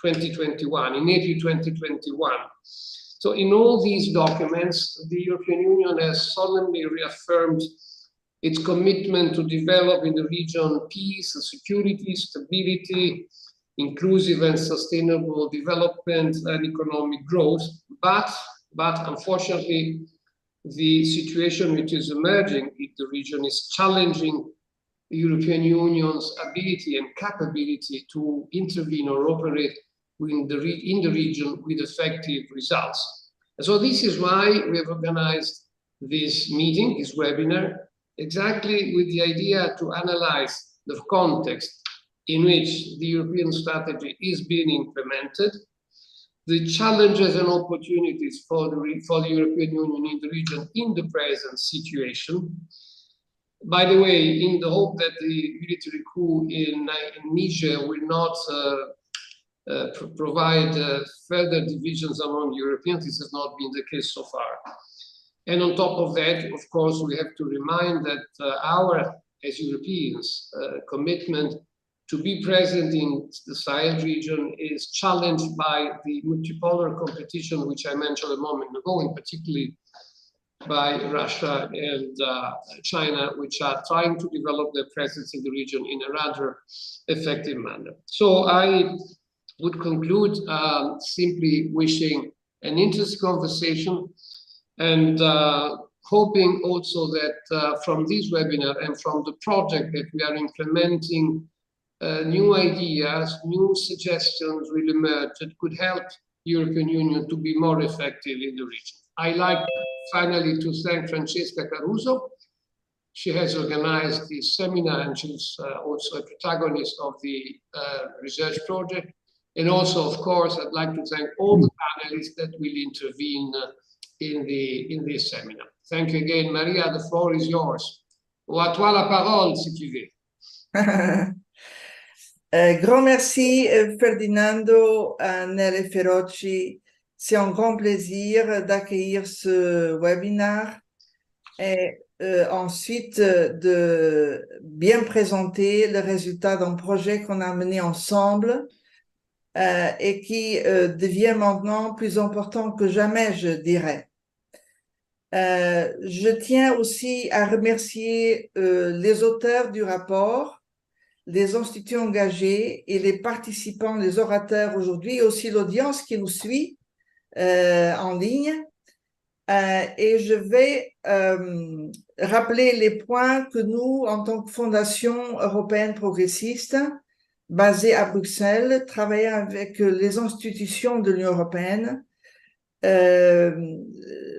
2021, in April 2021. So in all these documents, the European Union has solemnly reaffirmed its commitment to develop in the region peace, security, stability, inclusive and sustainable development and economic growth. But unfortunately, the situation which is emerging in the region is challenging the European Union's ability and capability to intervene or operate in the region with effective results. And so this is why we have organized this meeting, this webinar, exactly with the idea to analyze the context in which the European strategy is being implemented, the challenges and opportunities for the European Union in the region in the present situation. By the way, in the hope that the military coup in Niger will not provide further divisions among Europeans. This has not been the case so far. And on top of that, of course, we have to remind that our, as Europeans, commitment to be present in the Sahel region is challenged by the multipolar competition, which I mentioned a moment ago, and particularly by Russia and China, which are trying to develop their presence in the region in a rather effective manner. So I would conclude simply wishing an interesting conversation and hoping also that from this webinar and from the project that we are implementing, new ideas, new suggestions will emerge that could help European Union to be more effective in the region. I like finally to thank Francesca Caruso. She has organized this seminar and she's also a protagonist of the research project. And also, of course, I'd like to thank all the panelists that will intervene in this seminar. Thank you again. Maria, the floor is yours. Ou à toi la parole, si tu veux. Grand merci Ferdinando, Nere Feroci. C'est un grand plaisir d'accueillir ce webinaire et ensuite de bien présenter le résultat d'un projet qu'on a mené ensemble et qui devient maintenant plus important que jamais, je dirais. Je tiens aussi à remercier les auteurs du rapport, les instituts engagés et les participants, les orateurs aujourd'hui, et aussi l'audience qui nous suit en ligne. Et je vais rappeler les points que nous, en tant que Fondation européenne progressiste, basée à Bruxelles, travaillons avec les institutions de l'Union européenne.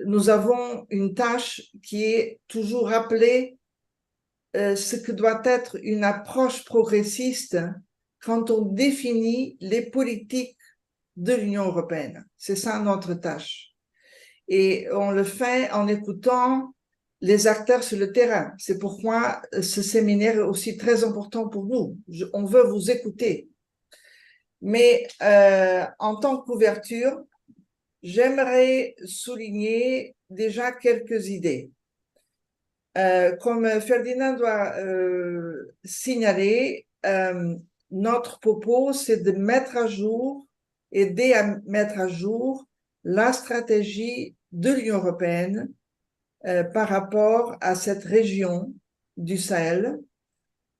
Nous avons une tâche qui est toujours rappeler ce que doit être une approche progressiste quand on définit les politiques de l'Union européenne. C'est ça notre tâche. Et on le fait en écoutant les acteurs sur le terrain. C'est pourquoi ce séminaire est aussi très important pour nous. On veut vous écouter. Mais en tant qu'ouverture, j'aimerais souligner déjà quelques idées. Comme Ferdinand doit signaler, notre propos, c'est de mettre à jour, aider à mettre à jour la stratégie de l'Union européenne par rapport à cette région du Sahel.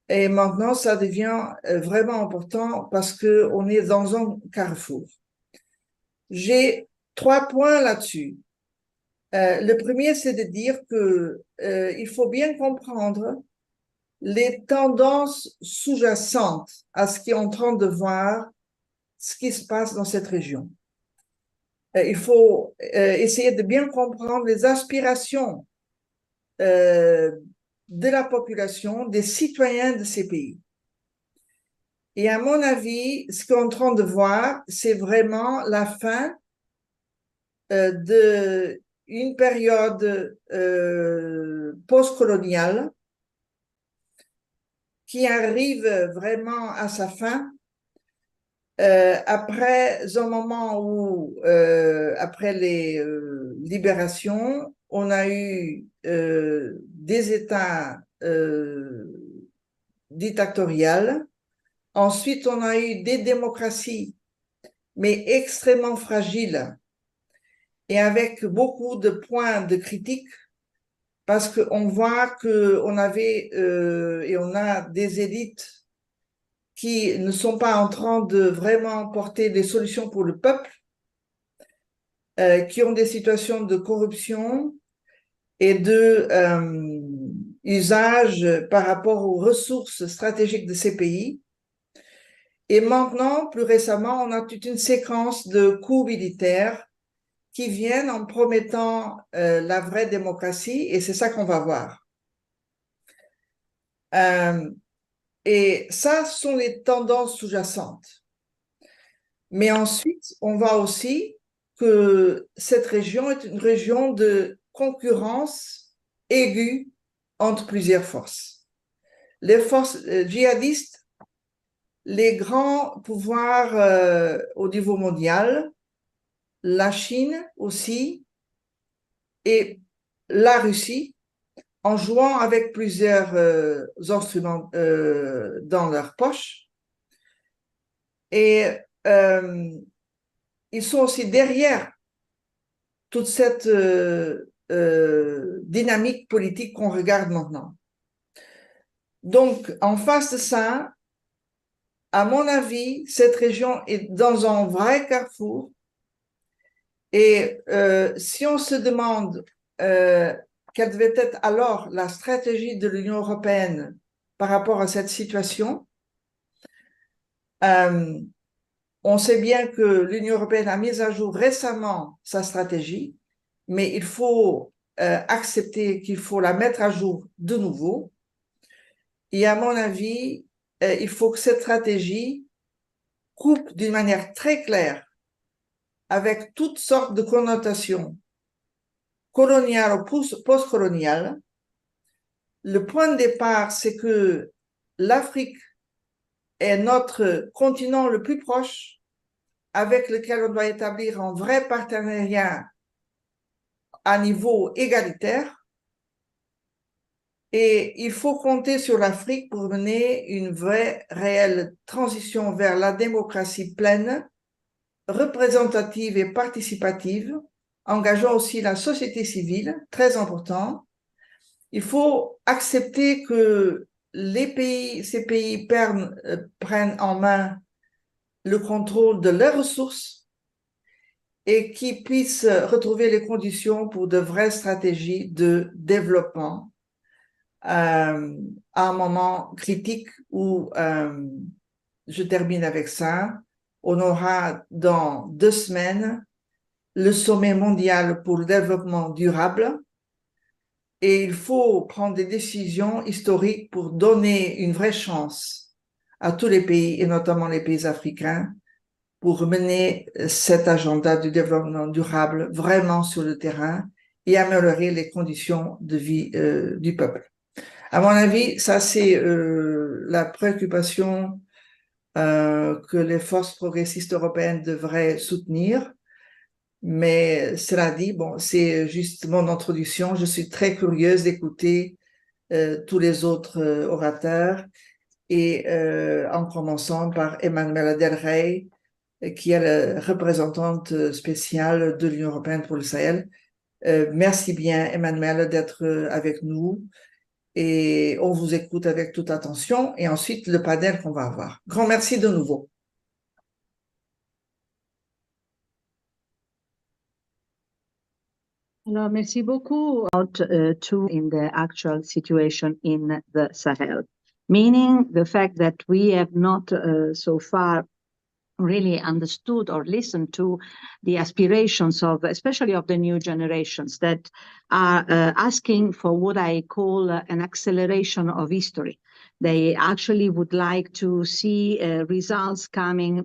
Et maintenant, ça devient vraiment important parce qu'on est dans un carrefour. J'ai 3 points là-dessus. Le premier, c'est de dire que il faut bien comprendre les tendances sous-jacentes à ce qui est en train de voir ce qui se passe dans cette région. Il faut essayer de bien comprendre les aspirations de la population, des citoyens de ces pays. Et à mon avis, ce qu'on est en train de voir, c'est vraiment la fin d'une période post-coloniale qui arrive vraiment à sa fin après un moment où, après les libérations, on a eu des États dictatoriaux. Ensuite, on a eu des démocraties mais extrêmement fragile et avec beaucoup de points de critique, parce qu'on voit qu'on avait et on a des élites qui ne sont pas en train de vraiment porter des solutions pour le peuple, qui ont des situations de corruption et de usage par rapport aux ressources stratégiques de ces pays. Et maintenant, plus récemment, on a toute une séquence de coups militaires qui viennent en promettant la vraie démocratie, et c'est ça qu'on va voir. Et ça, ce sont les tendances sous-jacentes. Mais ensuite, on voit aussi que cette région est une région de concurrence aiguë entre plusieurs forces. Les forces djihadistes, les grands pouvoirs au niveau mondial, la Chine aussi, et la Russie, en jouant avec plusieurs instruments dans leur poche. Et ils sont aussi derrière toute cette dynamique politique qu'on regarde maintenant. Donc, en face de ça, à mon avis, cette région est dans un vrai carrefour. Et si on se demande quelle devait être alors la stratégie de l'Union européenne par rapport à cette situation, on sait bien que l'Union européenne a mis à jour récemment sa stratégie, mais il faut accepter qu'il faut la mettre à jour de nouveau. Et à mon avis, il faut que cette stratégie coupe d'une manière très claire avec toutes sortes de connotations coloniales ou post-coloniales. Le point de départ, c'est que l'Afrique est notre continent le plus proche avec lequel on doit établir un vrai partenariat à niveau égalitaire. Et il faut compter sur l'Afrique pour mener une vraie, réelle transition vers la démocratie pleine, représentative et participative, engageant aussi la société civile, très important. Il faut accepter que ces pays prennent en main le contrôle de leurs ressources et qu'ils puissent retrouver les conditions pour de vraies stratégies de développement à un moment critique où, je termine avec ça, on aura dans 2 semaines le sommet mondial pour le développement durable et il faut prendre des décisions historiques pour donner une vraie chance à tous les pays et notamment les pays africains pour mener cet agenda du développement durable vraiment sur le terrain et améliorer les conditions de vie du peuple. À mon avis, ça c'est la préoccupation que les forces progressistes européennes devraient soutenir. Mais cela dit, bon, c'est juste mon introduction. Je suis très curieuse d'écouter tous les autres orateurs et en commençant par Emmanuela Del Rey, qui est la représentante spéciale de l'Union européenne pour le Sahel. Merci bien, Emmanuela, d'être avec nous et on vous écoute avec toute attention et ensuite le panel qu'on va avoir. Grand merci de nouveau. Alors, merci beaucoup to in the actual situation in the Sahel, meaning the fact that we have not so far really understood or listened to the aspirations of, especially of the new generations that are asking for what I call an acceleration of history. They actually would like to see results coming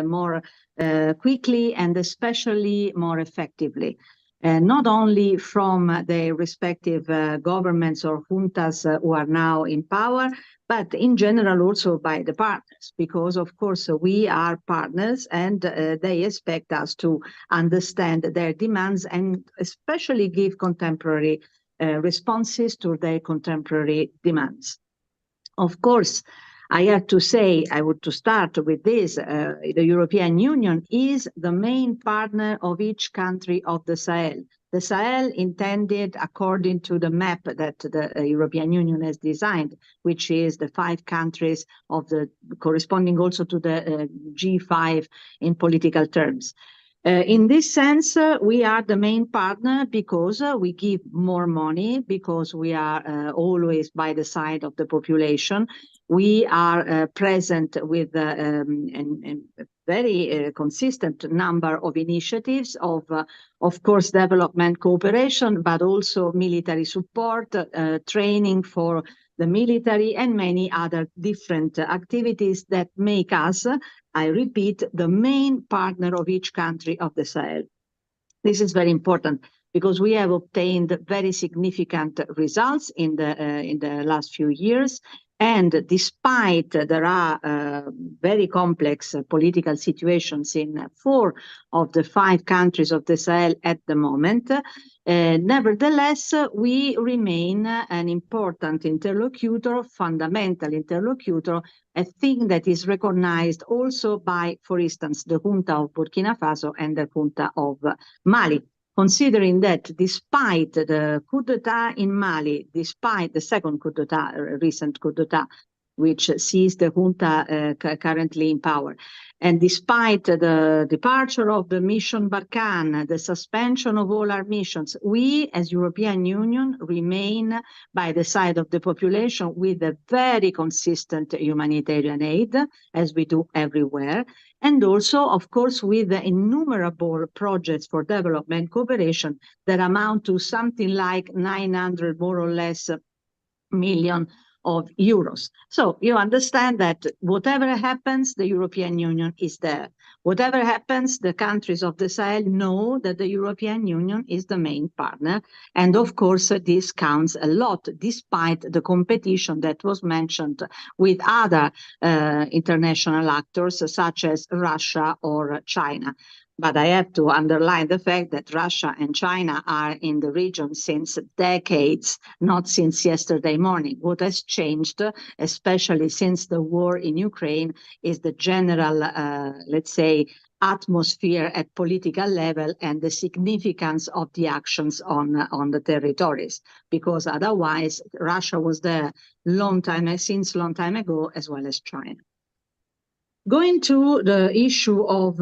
more quickly and especially more effectively. Not only from the respective governments or juntas who are now in power, but in general also by the partners, because of course we are partners and they expect us to understand their demands and especially give contemporary responses to their contemporary demands. Of course, I have to say, I would to start with this, the European Union is the main partner of each country of the Sahel. The Sahel intended according to the map that the European Union has designed, which is the 5 countries of the corresponding also to the G5 in political terms. In this sense, we are the main partner because we give more money, because we are always by the side of the population. We are present with a very consistent number of initiatives of course, development cooperation, but also military support, training for the military, and many other different activities that make us, I repeat, the main partner of each country of the Sahel. This is very important because we have obtained very significant results in the last few years. And despite there are very complex political situations in 4 of the 5 countries of the Sahel at the moment, nevertheless, we remain an important interlocutor, fundamental interlocutor, a thing that is recognized also by, for instance, the junta of Burkina Faso and the junta of Mali. Considering that despite the coup d'etat in Mali, despite the second coup d'etat, recent coup d'etat, which sees the junta currently in power, and despite the departure of the mission Barkhane, the suspension of all our missions, we as European Union remain by the side of the population with a very consistent humanitarian aid, as we do everywhere. And also, of course, with the innumerable projects for development cooperation that amount to something like 900 more or less million of euros. So you understand that whatever happens, the European Union is there. Whatever happens, the countries of the Sahel know that the European Union is the main partner. And of course, this counts a lot, despite the competition that was mentioned with other international actors, such as Russia or China. But I have to underline the fact that Russia and China are in the region since decades, not since yesterday morning. What has changed, especially since the war in Ukraine, is the general, let's say, atmosphere at political level and the significance of the actions on the territories. Because otherwise, Russia was there since long time ago, as well as China. Going to the issue of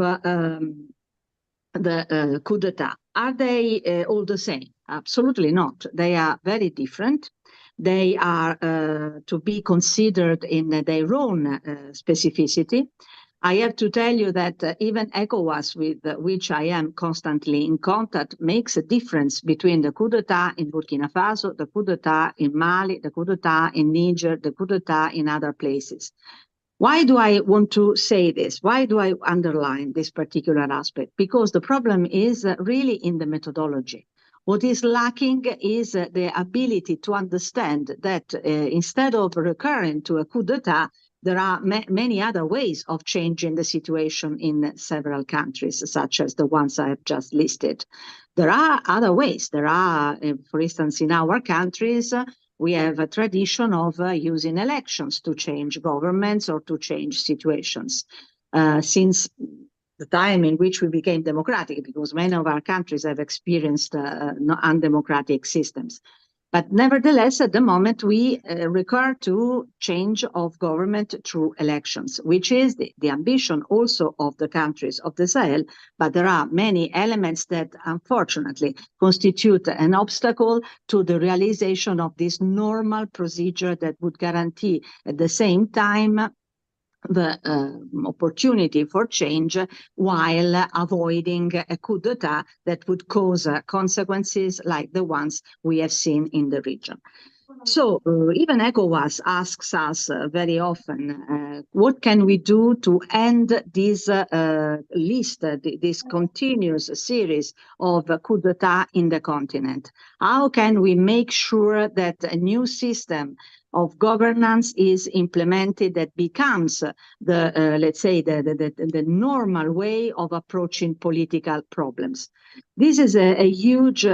the coup d'etat. Are they all the same? Absolutely not. They are very different. They are to be considered in their own specificity. I have to tell you that even ECOWAS, with which I am constantly in contact, makes a difference between the coup d'etat in Burkina Faso, the coup d'etat in Mali, the coup d'etat in Niger, the coup d'etat in other places. Why do I want to say this? Why do I underline this particular aspect? Because the problem is really in the methodology. What is lacking is the ability to understand that instead of recurring to a coup d'etat, there are many other ways of changing the situation in several countries, such as the ones I have just listed. There are other ways. There are, for instance, in our countries, we have a tradition of using elections to change governments or to change situations. Since the time in which we became democratic, because many of our countries have experienced undemocratic systems. But nevertheless, at the moment, we recur to change of government through elections, which is the ambition also of the countries of the Sahel. But there are many elements that, unfortunately, constitute an obstacle to the realization of this normal procedure that would guarantee at the same time the opportunity for change while avoiding a coup d'etat that would cause consequences like the ones we have seen in the region. So even ECOWAS asks us very often, what can we do to end this list, this continuous series of coup d'etat in the continent? How can we make sure that a new system of governance is implemented that becomes the, let's say, the normal way of approaching political problems. This is a huge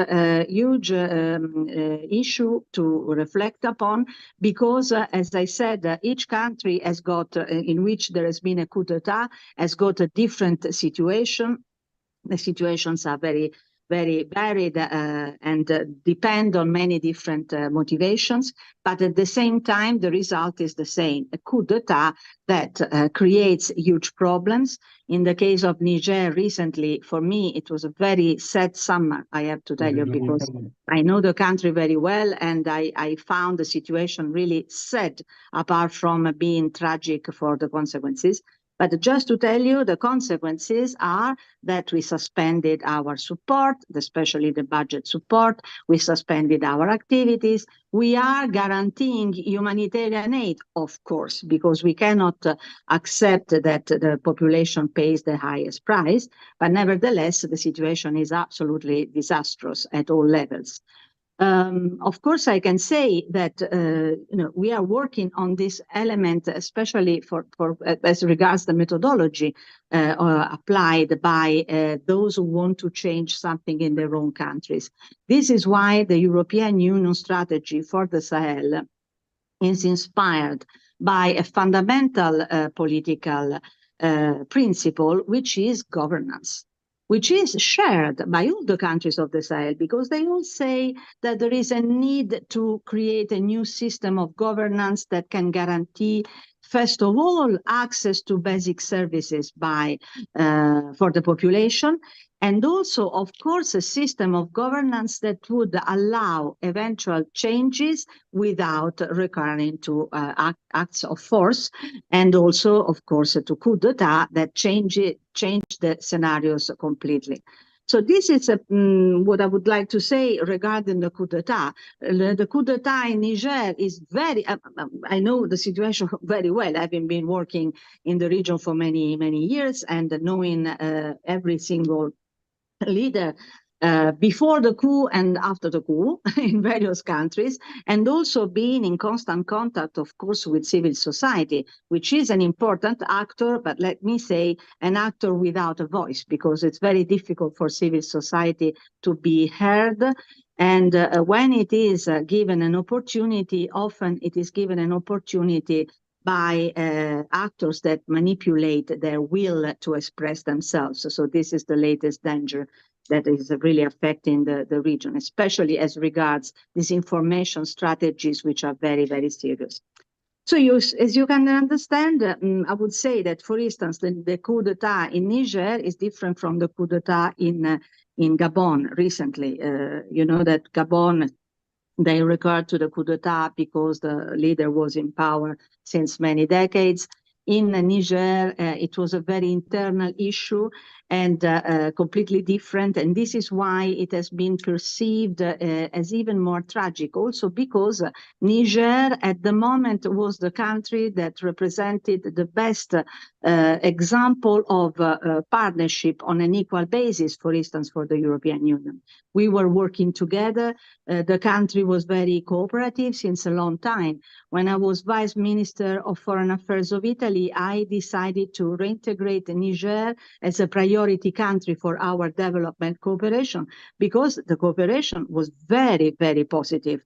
issue to reflect upon, because, as I said, each country has got, in which there has been a coup d'etat, has got a different situation. The situations are very varied and depend on many different motivations, but at the same time, the result is the same, a coup d'etat that creates huge problems. In the case of Niger recently, for me, it was a very sad summer, I have to tell you, because I know the country very well, and I found the situation really sad, apart from being tragic for the consequences. But just to tell you, the consequences are that we suspended our support, especially the budget support. We suspended our activities. We are guaranteeing humanitarian aid, of course, because we cannot accept that the population pays the highest price. But nevertheless, the situation is absolutely disastrous at all levels. Of course, I can say that we are working on this element, especially for as regards the methodology applied by those who want to change something in their own countries. This is why the European Union strategy for the Sahel is inspired by a fundamental political principle, which is governance, which is shared by all the countries of the Sahel, because they all say that there is a need to create a new system of governance that can guarantee, first of all, access to basic services for the population, and also, of course, a system of governance that would allow eventual changes without recurring to acts of force, and also, of course, to coup d'etat that change the scenarios completely. So this is what I would like to say regarding the coup d'etat. The coup d'etat in Niger is very, I know the situation very well, having been working in the region for many, many years, and knowing every single leader before the coup and after the coup in various countries, and also being in constant contact, of course, with civil society, which is an important actor, but let me say an actor without a voice, because it's very difficult for civil society to be heard. And when it is given an opportunity, often it is given an opportunity by actors that manipulate their will to express themselves. So this is the latest danger that is really affecting the region, especially as regards disinformation strategies, which are very, very serious. So as you can understand, I would say that, for instance, the coup d'etat in Niger is different from the coup d'etat in Gabon recently. You know that Gabon, they recurred to the coup d'etat because the leader was in power since many decades. In Niger, it was a very internal issue and completely different. And this is why it has been perceived as even more tragic, also because Niger at the moment was the country that represented the best example of partnership on an equal basis, for instance, for the European Union. We were working together. The country was very cooperative since a long time. When I was Vice Minister of Foreign Affairs of Italy, I decided to reintegrate Niger as a priority country for our development cooperation, because the cooperation was very, very positive,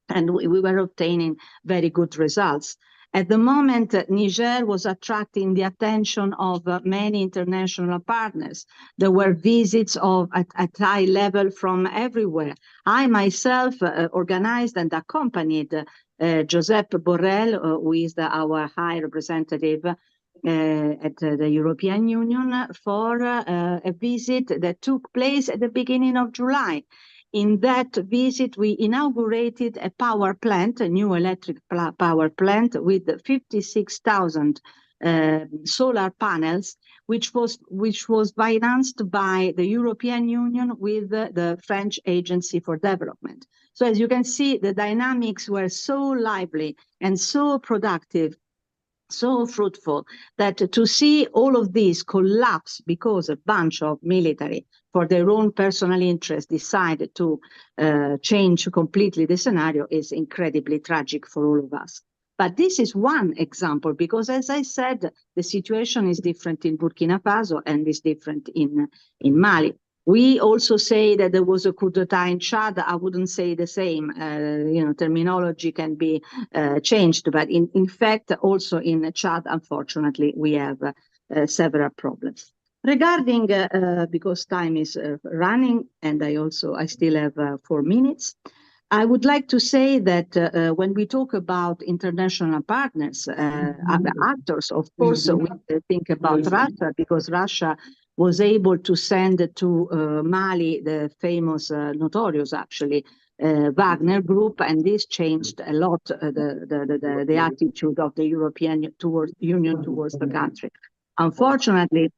and we were obtaining very good results. At the moment, Niger was attracting the attention of many international partners. There were visits at high level from everywhere. I myself organized and accompanied Josep Borrell, who is our High Representative at the European Union, for a visit that took place at the beginning of July. In that visit, we inaugurated a power plant, a new electric power plant with 56,000 solar panels, which was financed by the European Union with the French Agency for Development. So as you can see, the dynamics were so lively and so productive, so fruitful that to see all of this collapse because a bunch of military, for their own personal interest, decided to change completely the scenario is incredibly tragic for all of us. But this is one example, because as I said, the situation is different in Burkina Faso and is different in Mali. We also say that there was a coup d'etat in Chad. I wouldn't say the same. Terminology can be changed, but in fact, also in Chad, unfortunately, we have several problems. Regarding, because time is running, and I still have 4 minutes. I would like to say that when we talk about international partners, actors, of course, we think about Russia, because Russia was able to send to Mali the famous, notorious actually, Wagner group, and this changed a lot the attitude of the European Union towards the country. Unfortunately,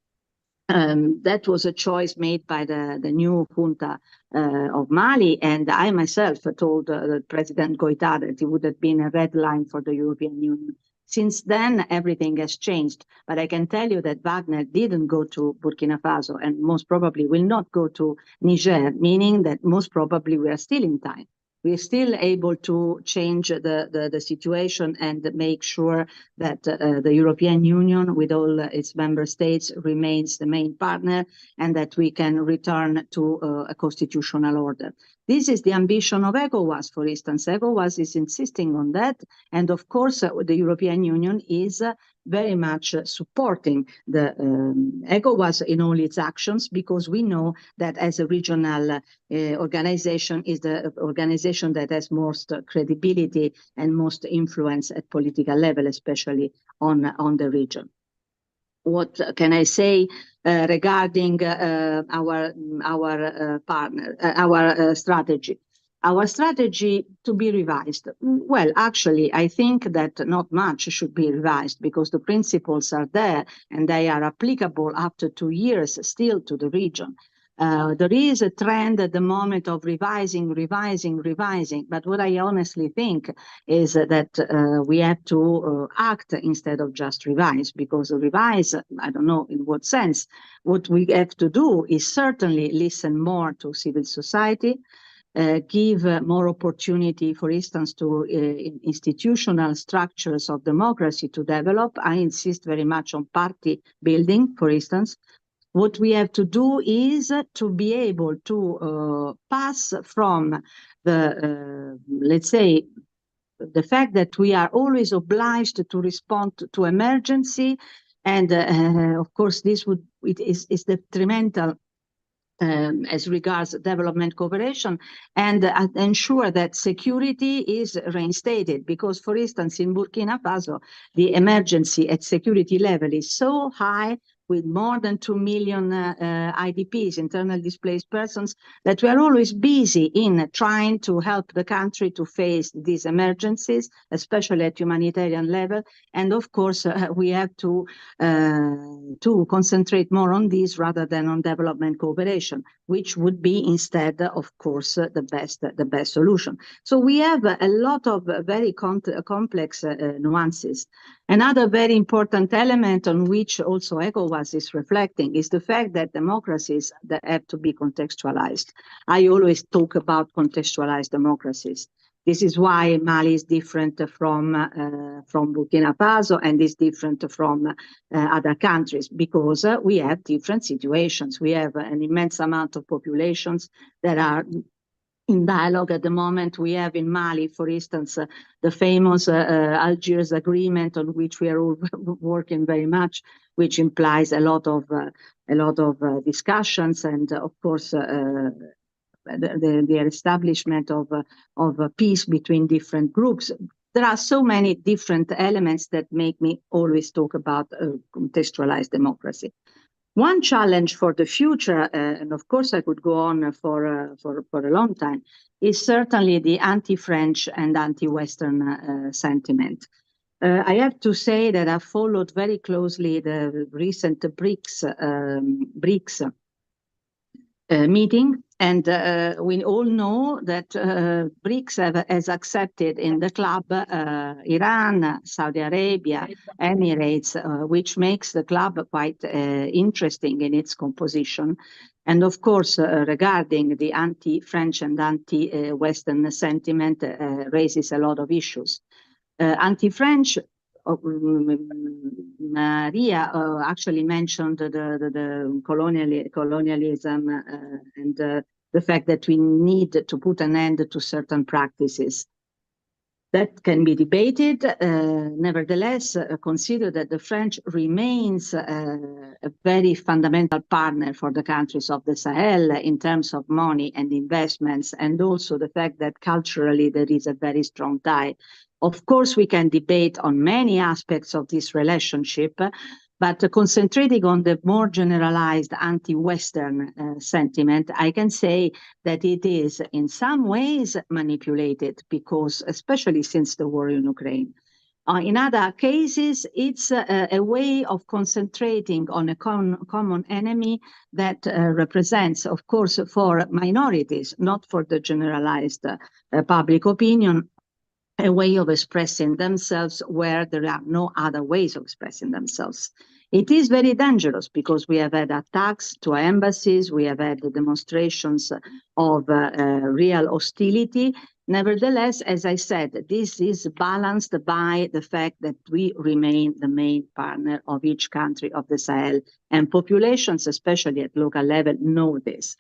that was a choice made by the new junta of Mali, and I myself told President Goïta that it would have been a red line for the European Union. Since then, everything has changed, but I can tell you that Wagner didn't go to Burkina Faso and most probably will not go to Niger, meaning that most probably we are still in time. We are still able to change the situation and make sure that the European Union, with all its member states, remains the main partner, and that we can return to a constitutional order. This is the ambition of ECOWAS, for instance. ECOWAS is insisting on that, and of course the European Union is very much supporting the ECOWAS in all its actions, because we know that as a regional organization is the organization that has most credibility and most influence at political level, especially on the region. What can I say regarding our strategy? Our strategy to be revised. Well, actually, I think that not much should be revised, because the principles are there and they are applicable after 2 years still to the region. There is a trend at the moment of revising, but what I honestly think is that we have to act instead of just revise, because revise, I don't know in what sense. What we have to do is certainly listen more to civil society, give more opportunity, for instance, to institutional structures of democracy to develop. I insist very much on party building, for instance. What we have to do is to be able to pass from the, let's say, the fact that we are always obliged to respond to emergency, and of course this is detrimental as regards development cooperation, and ensure that security is reinstated, because, for instance, in Burkina Faso, the emergency at security level is so high, with more than 2 million IDPs, internal displaced persons, that we are always busy in trying to help the country to face these emergencies, especially at humanitarian level. And of course, we have to concentrate more on this rather than on development cooperation, which would be instead, of course, the best solution. So we have a lot of very complex nuances. Another very important element on which also ECOWAS is reflecting is the fact that democracies that have to be contextualized. I always talk about contextualized democracies. This is why Mali is different from Burkina Faso and is different from other countries, because we have different situations. We have an immense amount of populations that are in dialogue at the moment. We have in Mali, for instance, the famous Algiers agreement, on which we are all working very much, which implies a lot of discussions, and of course the establishment of peace between different groups. There are so many different elements that make me always talk about contextualized democracy. One challenge for the future, and of course I could go on for a long time, is certainly the anti-French and anti-Western sentiment. I have to say that I followed very closely the recent BRICS meeting, And we all know that BRICS has accepted in the club Iran, Saudi Arabia, Emirates, which makes the club quite interesting in its composition. And of course, regarding the anti-French and anti-Western sentiment raises a lot of issues. Anti-French, Maria actually mentioned the colonialism and the fact that we need to put an end to certain practices. That can be debated. Nevertheless, consider that the French remains a very fundamental partner for the countries of the Sahel in terms of money and investments, and also the fact that culturally there is a very strong tie. Of course, we can debate on many aspects of this relationship, but concentrating on the more generalized anti-Western sentiment, I can say that it is in some ways manipulated because, especially since the war in Ukraine. In other cases, it's a way of concentrating on a common enemy that represents, of course, for minorities, not for the generalized public opinion, a way of expressing themselves where there are no other ways of expressing themselves. It is very dangerous because we have had attacks to embassies, we have had demonstrations of real hostility. Nevertheless, as I said, this is balanced by the fact that we remain the main partner of each country of the Sahel, and populations, especially at local level, know this.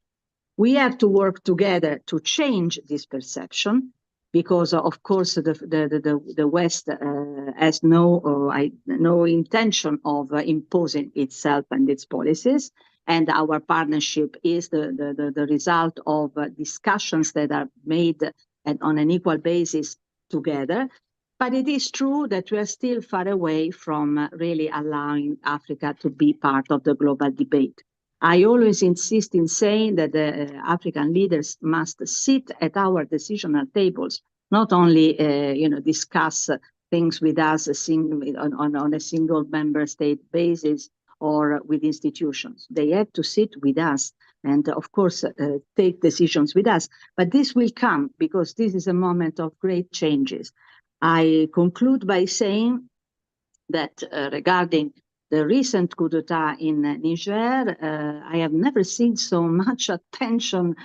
We have to work together to change this perception, because of course the West has no intention of imposing itself and its policies, and our partnership is the result of discussions that are made on an equal basis together. But it is true that we are still far away from really allowing Africa to be part of the global debate. I always insist in saying that the African leaders must sit at our decisional tables, not only discuss things with us on a single member state basis or with institutions. They have to sit with us and, of course, take decisions with us. But this will come because this is a moment of great changes. I conclude by saying that regarding the recent coup d'etat in Niger, I have never seen so much attention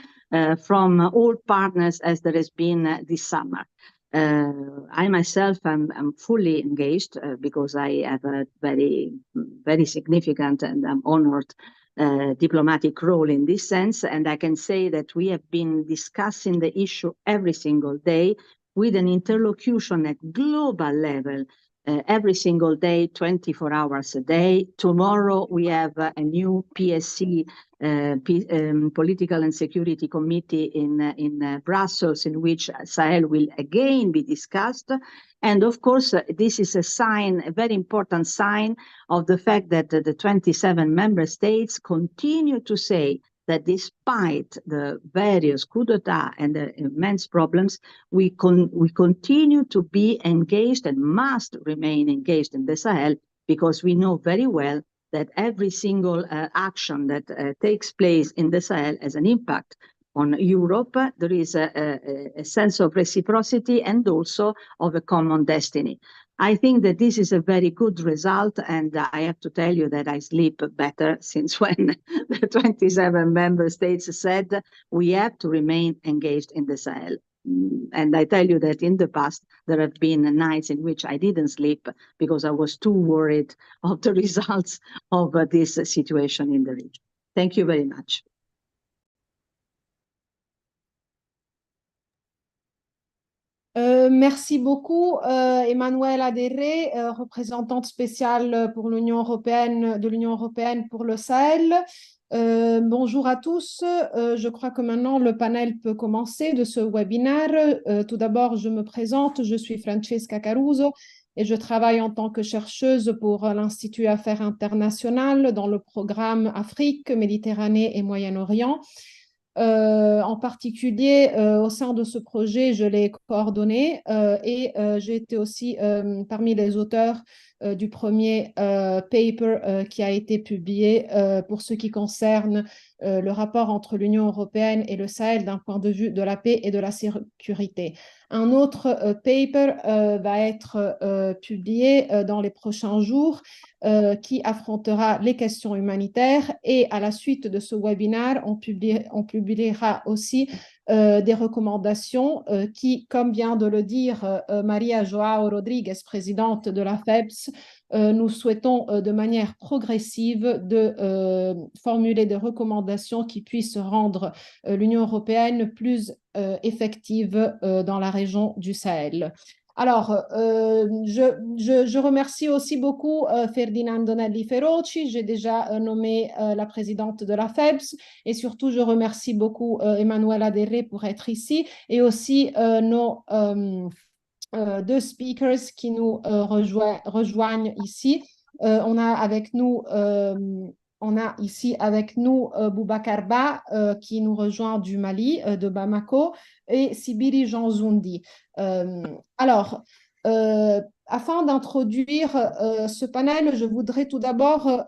from all partners as there has been this summer. I myself am fully engaged because I have a very, very significant and I'm honored diplomatic role in this sense. And I can say that we have been discussing the issue every single day with an interlocution at global level every single day, 24 hours a day. Tomorrow we have a new PSC, Political and Security Committee in Brussels, in which Sahel will again be discussed. And of course, this is a sign, a very important sign of the fact that the 27 member states continue to say that despite the various coup d'etat and the immense problems, we continue to be engaged and must remain engaged in the Sahel, because we know very well that every single action that takes place in the Sahel has an impact on Europe. There is a sense of reciprocity and also of a common destiny. I think that this is a very good result, and I have to tell you that I sleep better since when the 27 member states said we have to remain engaged in the Sahel. And I tell you that in the past, there have been nights in which I didn't sleep because I was too worried of the results of this situation in the region. Thank you very much. Merci beaucoup, Emmanuelle Adéré, représentante spéciale pour l'Union européenne, de l'Union européenne pour le Sahel. Bonjour à tous. Je crois que maintenant le panel peut commencer de ce webinaire. Tout d'abord, je me présente. Je suis Francesca Caruso et je travaille en tant que chercheuse pour l'Institut Affaires internationales dans le programme Afrique, Méditerranée et Moyen-Orient. En particulier, au sein de ce projet, je l'ai coordonné et j'ai été aussi parmi les auteurs du premier paper qui a été publié pour ce qui concerne le rapport entre l'Union européenne et le Sahel d'un point de vue de la paix et de la sécurité. Un autre paper va être publié dans les prochains jours qui affrontera les questions humanitaires, et à la suite de ce webinaire, on publiera aussi des recommandations qui, comme vient de le dire Maria Joao Rodrigues, présidente de la FEBS, nous souhaitons de manière progressive de formuler des recommandations qui puissent rendre l'Union européenne plus effective dans la région du Sahel. Alors, je remercie aussi beaucoup Ferdinando Nelli Feroci. J'ai déjà nommé la présidente de la FEBS, et surtout, je remercie beaucoup Emanuela Derré pour être ici, et aussi nos deux speakers qui nous rejoignent ici. On a ici avec nous Boubacar Ba qui nous rejoint du Mali, de Bamako, et Sibiri Janzoundi. Alors, afin d'introduire ce panel, je voudrais tout d'abord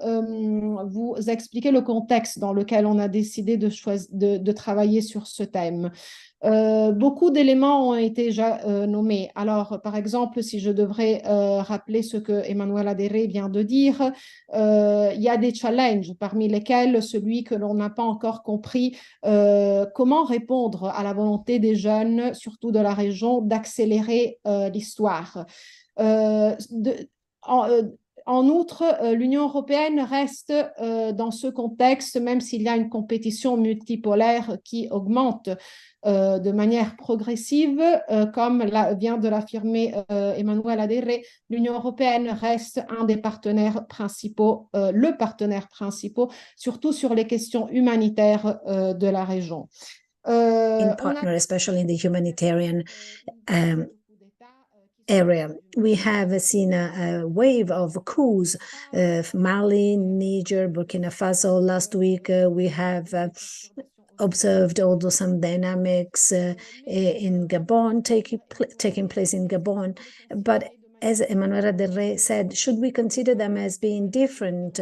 vous expliquer le contexte dans lequel on a décidé de travailler sur ce thème. Beaucoup d'éléments ont été déjà nommés. Alors, par exemple, si je devrais rappeler ce que Emanuela Derré vient de dire, il y a des challenges, parmi lesquels celui que l'on n'a pas encore compris, comment répondre à la volonté des jeunes, surtout de la région, d'accélérer l'histoire. En outre, l'Union européenne reste dans ce contexte, même s'il y a une compétition multipolaire qui augmente de manière progressive, comme vient de l'affirmer Emanuela Derré, l'Union européenne reste un des partenaires principaux, le partenaire principal, surtout sur les questions humanitaires de la région. In partner, especially in the humanitarian area. We have seen a wave of coups, Mali, Niger, Burkina Faso. Last week, we have observed also some dynamics in Gabon, taking place in Gabon. But as Emanuela Derré said, should we consider them as being different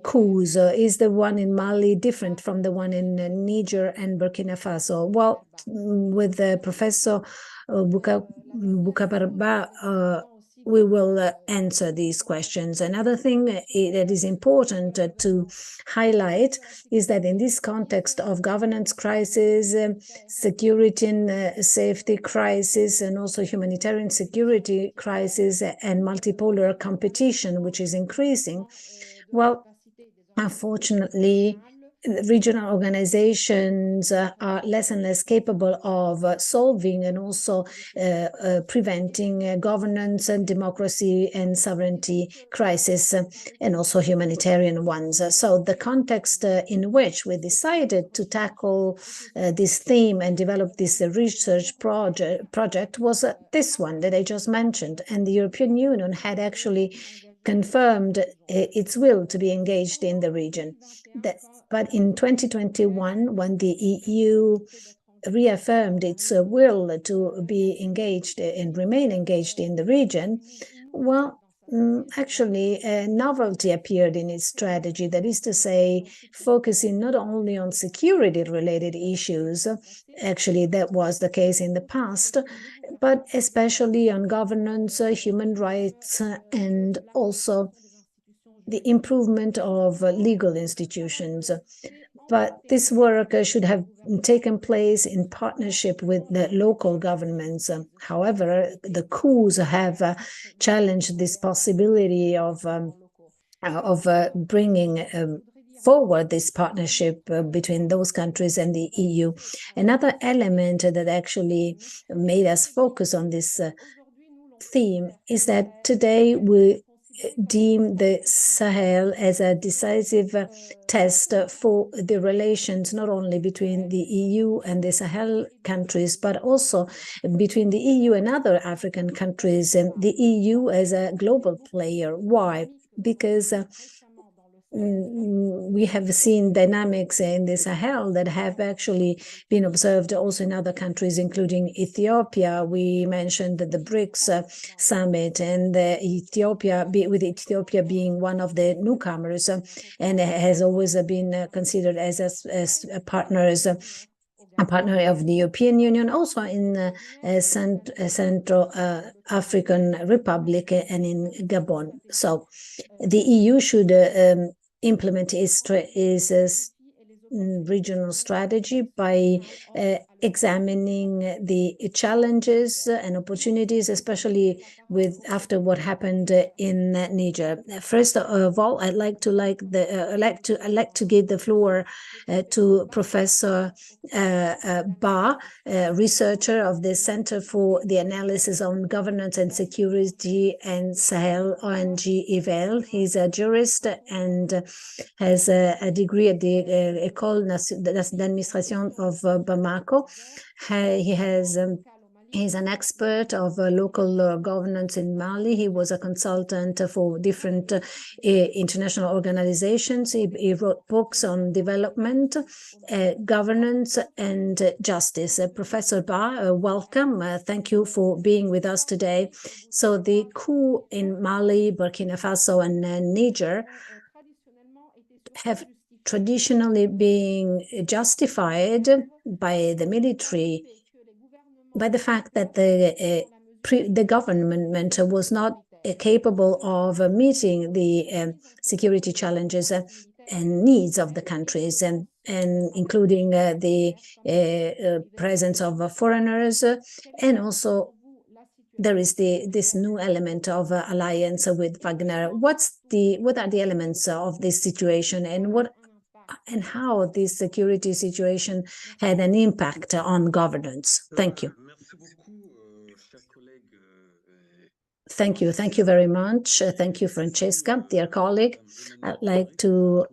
coups? Is the one in Mali different from the one in Niger and Burkina Faso? Well, with Professor Bukabarba, we will answer these questions. Another thing that is important to highlight is that in this context of governance crisis, security and safety crisis, and also humanitarian security crisis and multipolar competition, which is increasing, well, unfortunately, regional organizations are less and less capable of solving and also preventing governance and democracy and sovereignty crisis, and also humanitarian ones. So the context in which we decided to tackle this theme and develop this research project was this one that I just mentioned. And the European Union had actually confirmed its will to be engaged in the region. But in 2021, when the EU reaffirmed its will to be engaged and remain engaged in the region, well, actually, a novelty appeared in its strategy, that is to say, focusing not only on security-related issues, actually that was the case in the past, but especially on governance, human rights, and also the improvement of legal institutions. But this work should have taken place in partnership with the local governments. However, the coups have challenged this possibility of bringing forward this partnership between those countries and the EU. Another element that actually made us focus on this theme is that today we deem the Sahel as a decisive test for the relations not only between the EU and the Sahel countries, but also between the EU and other African countries, and the EU as a global player. Why? Because we have seen dynamics in the Sahel that have actually been observed also in other countries, including Ethiopia. We mentioned the BRICS summit, and Ethiopia being one of the newcomers, and has always been considered as a partner of the European Union, also in Central African Republic and in Gabon. So the EU should implement its regional strategy by examining the challenges and opportunities, especially after what happened in Niger. First of all, I'd like to give the floor to Professor Ba, researcher of the Center for the Analysis on Governance and Security and Sahel ONG IVEL. He's a jurist and has a degree at the École d'Administration of Bamako. He's an expert of local governance in Mali. He was a consultant for different international organizations. He wrote books on development, governance, and justice. Professor Ba, welcome. Thank you for being with us today. So the coup in Mali, Burkina Faso, and Niger have traditionally been justified by the military by the fact that the government was not capable of meeting the security challenges and needs of the countries, and including the presence of foreigners, and also there is this new element of alliance with Wagner. What are the elements of this situation, and how this security situation had an impact on governance? Thank you. Thank you very much. Thank you, Francesca, dear colleague. I'd like to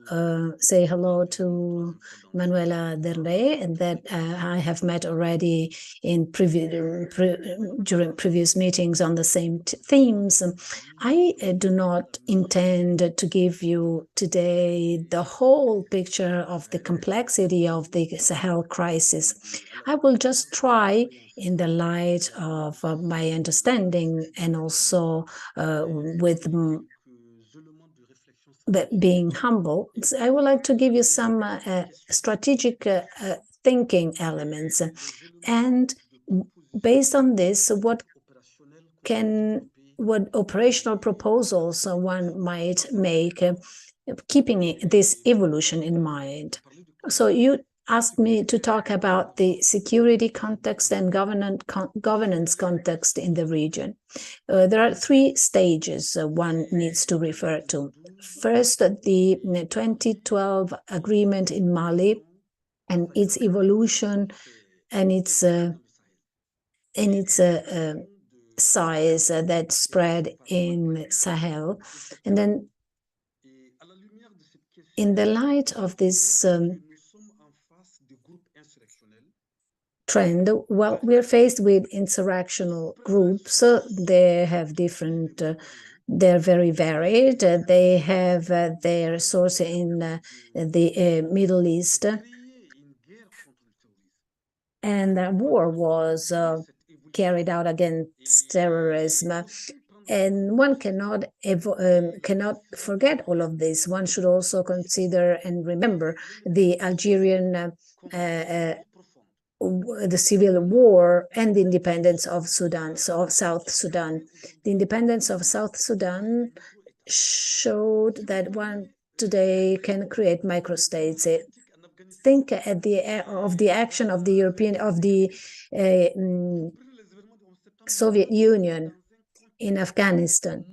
say hello to Manuela Del Rey, and that I have met already in during previous meetings on the same themes. I do not intend to give you today the whole picture of the complexity of the Sahel crisis. I will just try, in the light of my understanding and also with being humble, I would like to give you some strategic thinking elements. And based on this, what operational proposals one might make, keeping this evolution in mind. So you asked me to talk about the security context and governance context in the region. There are three stages one needs to refer to. First, the 2012 agreement in Mali and its evolution and its size that spread in Sahel. And then in the light of this trend, well, we're faced with insurrectional groups. They have different, they're very varied. They have their source in the Middle East. And a war was carried out against terrorism. And one cannot forget all of this. One should also consider and remember the Algerian the civil war and the independence of Sudan, so of South Sudan. The independence of South Sudan showed that one today can create microstates. Think of the action of the Soviet Union in Afghanistan.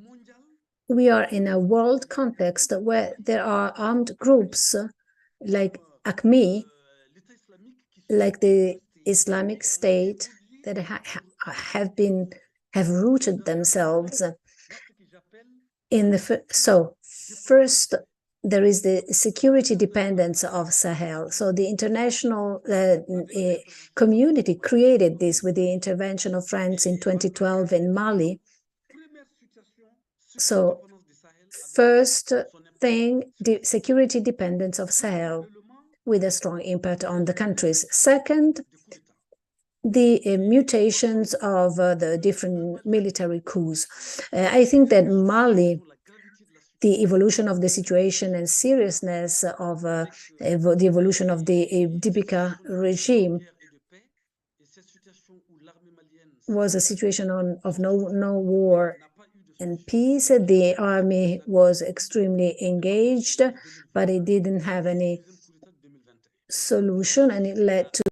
We are in a world context where there are armed groups like ACME, like the Islamic State, that have rooted themselves in the. So first, there is the security dependence of Sahel. So the international community created this with the intervention of France in 2012 in Mali. So first, thing, the security dependence of Sahel, with a strong impact on the countries. Second, the mutations of the different military coups. I think that Mali, the evolution of the situation and seriousness of the evolution of the Dibika regime was a situation of no war and peace. The army was extremely engaged, but it didn't have any solution, and it led to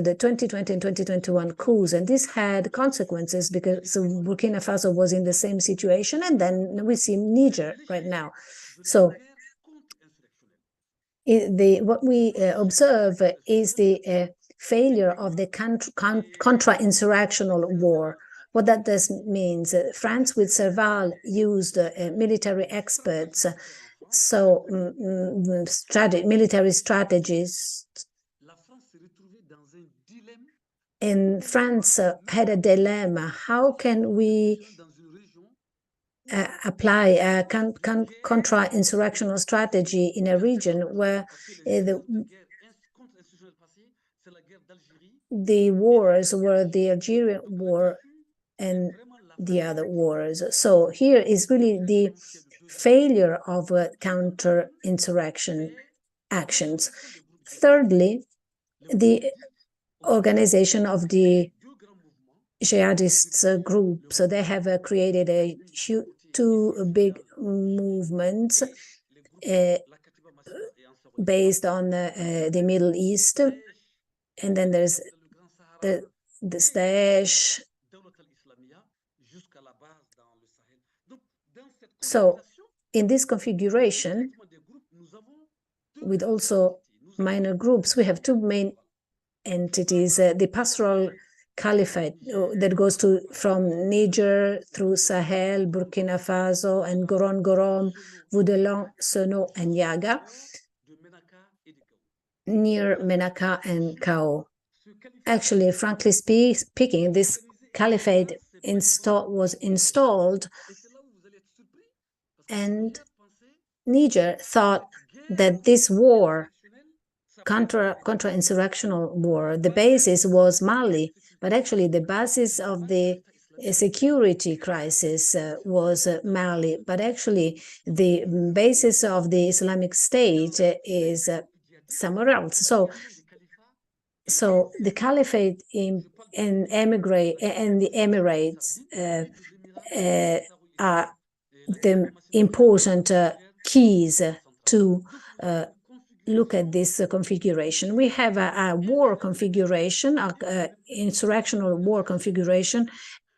the 2020 and 2021 coups. And this had consequences because Burkina Faso was in the same situation, and then we see Niger right now. So what we observe is the failure of the contra-insurrectional war. What that does means, France with Serval used military experts, so military strategies. And France had a dilemma. How can we apply a contra-insurrectional strategy in a region where the wars were the Algerian war and the other wars? So here is really the failure of counter-insurrection actions. Thirdly, the organization of the jihadists group. So they have created two big movements based on the Middle East. And then there's the Daesh. So in this configuration, with also minor groups, we have two main entities, the pastoral caliphate that goes from Niger through Sahel, Burkina Faso, and Goron, Voudelan, Seno, and Yaga, near Menaka and Kao. Actually, frankly speaking, this caliphate was installed, and Niger thought that this war, contra-insurrectional war, the basis was Mali, but actually the basis of the security crisis was Mali, but actually the basis of the Islamic State is somewhere else. So the caliphate and the Emirates are the important keys to look at this configuration. We have a war configuration, insurrectional war configuration,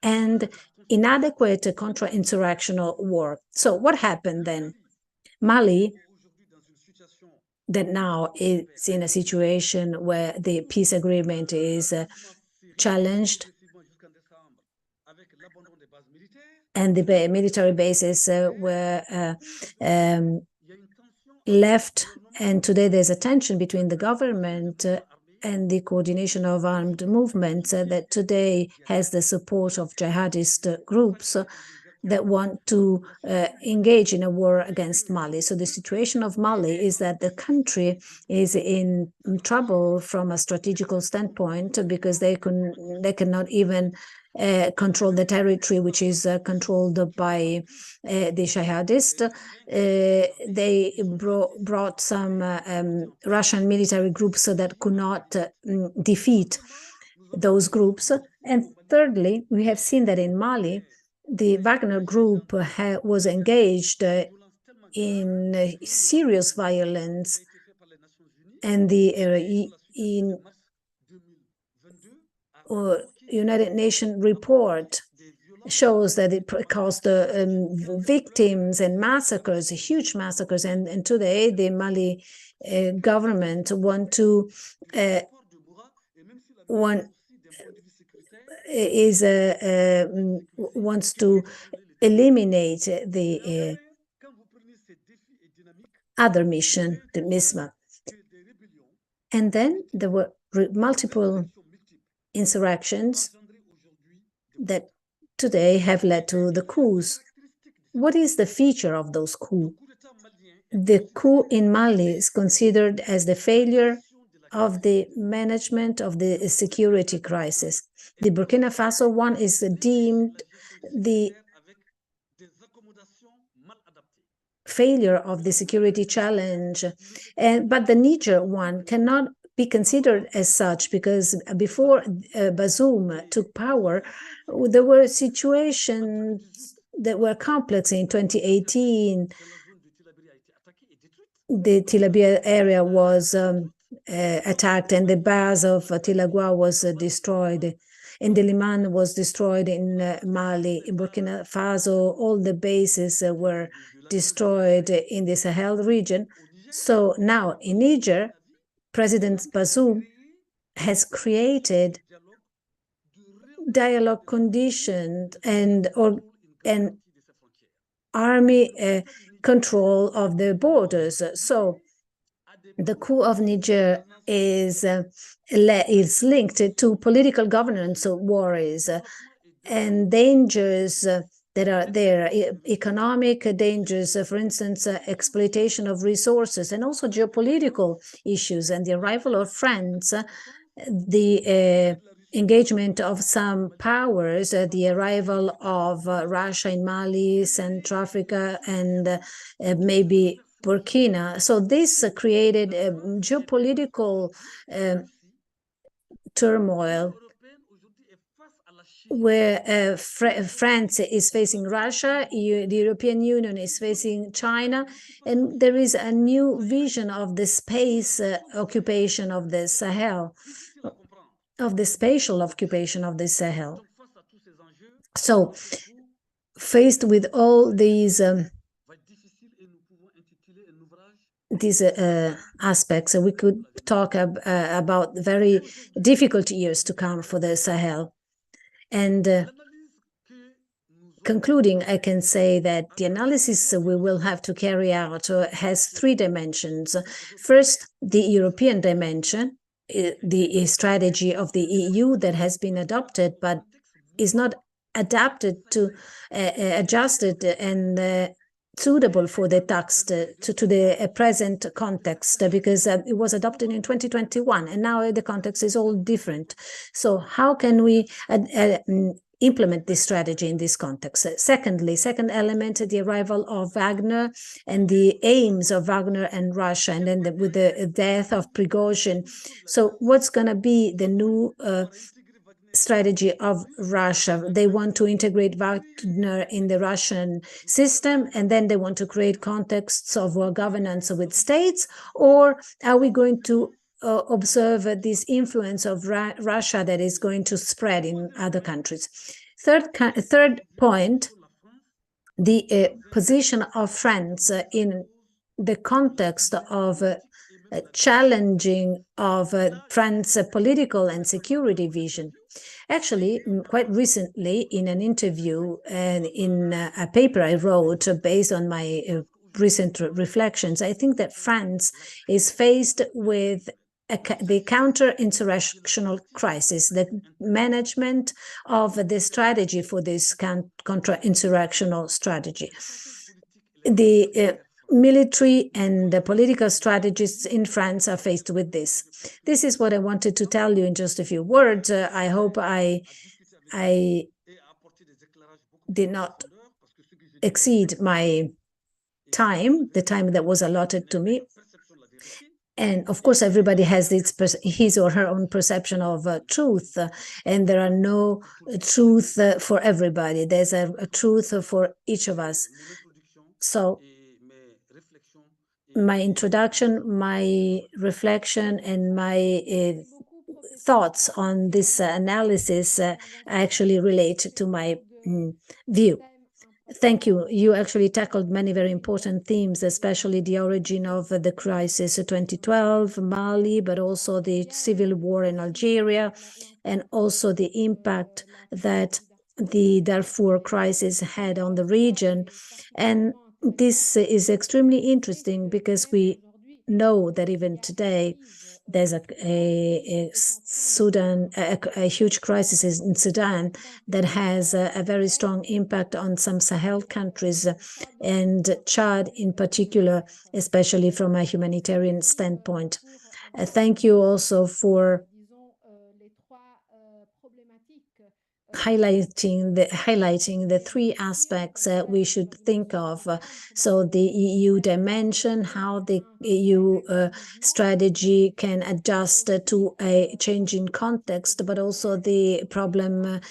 and inadequate contra-insurrectional war. So what happened then? Mali, that now is in a situation where the peace agreement is challenged, and the military bases were left, and today there's a tension between the government and the coordination of armed movements that today has the support of jihadist groups that want to engage in a war against Mali. So the situation of Mali is that the country is in trouble from a strategical standpoint because they cannot even control the territory, which is controlled by the jihadists. They brought some Russian military groups that could not defeat those groups. And thirdly, we have seen that in Mali, the Wagner group was engaged in serious violence, and the United Nations report shows that it caused victims and massacres, huge massacres. And today the Mali government wants to eliminate the other mission, the MISMA. And then there were multiple insurrections that today have led to the coups. What is the feature of those coups? the coup in Mali is considered as the failure of the management of the security crisis. The Burkina Faso one is deemed the failure of the security challenge, but the Niger one cannot be considered as such, because before Bazoum took power, there were situations that were complex. In 2018, the Tilabia area was attacked, and the base of Tilagua was destroyed, and the Liman was destroyed in Mali. In Burkina Faso, all the bases were destroyed in the Sahel region. So now in Niger, President Bazoum has created dialogue conditions and army control of the borders. So the coup of Niger is linked to political governance worries and dangers that are there, economic dangers, for instance, exploitation of resources, and also geopolitical issues. And the arrival of France, the engagement of some powers, the arrival of Russia in Mali, Central Africa, and maybe Burkina. So this created a geopolitical turmoil where France is facing Russia, the European Union is facing China, and there is a new vision of the space occupation of the Sahel, of the spatial occupation of the Sahel. So, faced with all these aspects, we could talk about very difficult years to come for the Sahel. And concluding, I can say that the analysis we will have to carry out has three dimensions. First, the European dimension, the strategy of the EU that has been adopted but is not adapted to adjusted and suitable for the text to the present context, because it was adopted in 2021 and now the context is all different. So how can we implement this strategy in this context? Secondly, second element, the arrival of Wagner and the aims of Wagner and Russia, and then with the death of Prigozhin. So what's going to be the new strategy of Russia? They want to integrate Wagner in the Russian system, and then they want to create contexts of governance with states, or are we going to observe this influence of Russia that is going to spread in other countries? Third point, the position of France in the context of challenging of France's political and security vision. Actually, quite recently, in an interview and in a paper I wrote based on my recent reflections, I think that France is faced with the counter-insurrectional crisis, the management of the strategy for this counter-insurrectional strategy. The military and the political strategists in France are faced with this. This is what I wanted to tell you in just a few words. I hope I did not exceed my time, the time that was allotted to me. And of course, everybody has his or her own perception of truth, and there are no truth for everybody. There's a truth for each of us. So my introduction, my reflection, and my thoughts on this analysis actually relate to my view. Thank you. You actually tackled many very important themes, especially the origin of the crisis 2012, Mali, but also the civil war in Algeria, and also the impact that the Darfur crisis had on the region. And this is extremely interesting because we know that even today, There's a huge crisis in Sudan that has a very strong impact on some Sahel countries and Chad in particular, especially from a humanitarian standpoint. Thank you also for highlighting the three aspects we should think of. So the EU dimension, how the EU strategy can adjust to a changing context, but also the problem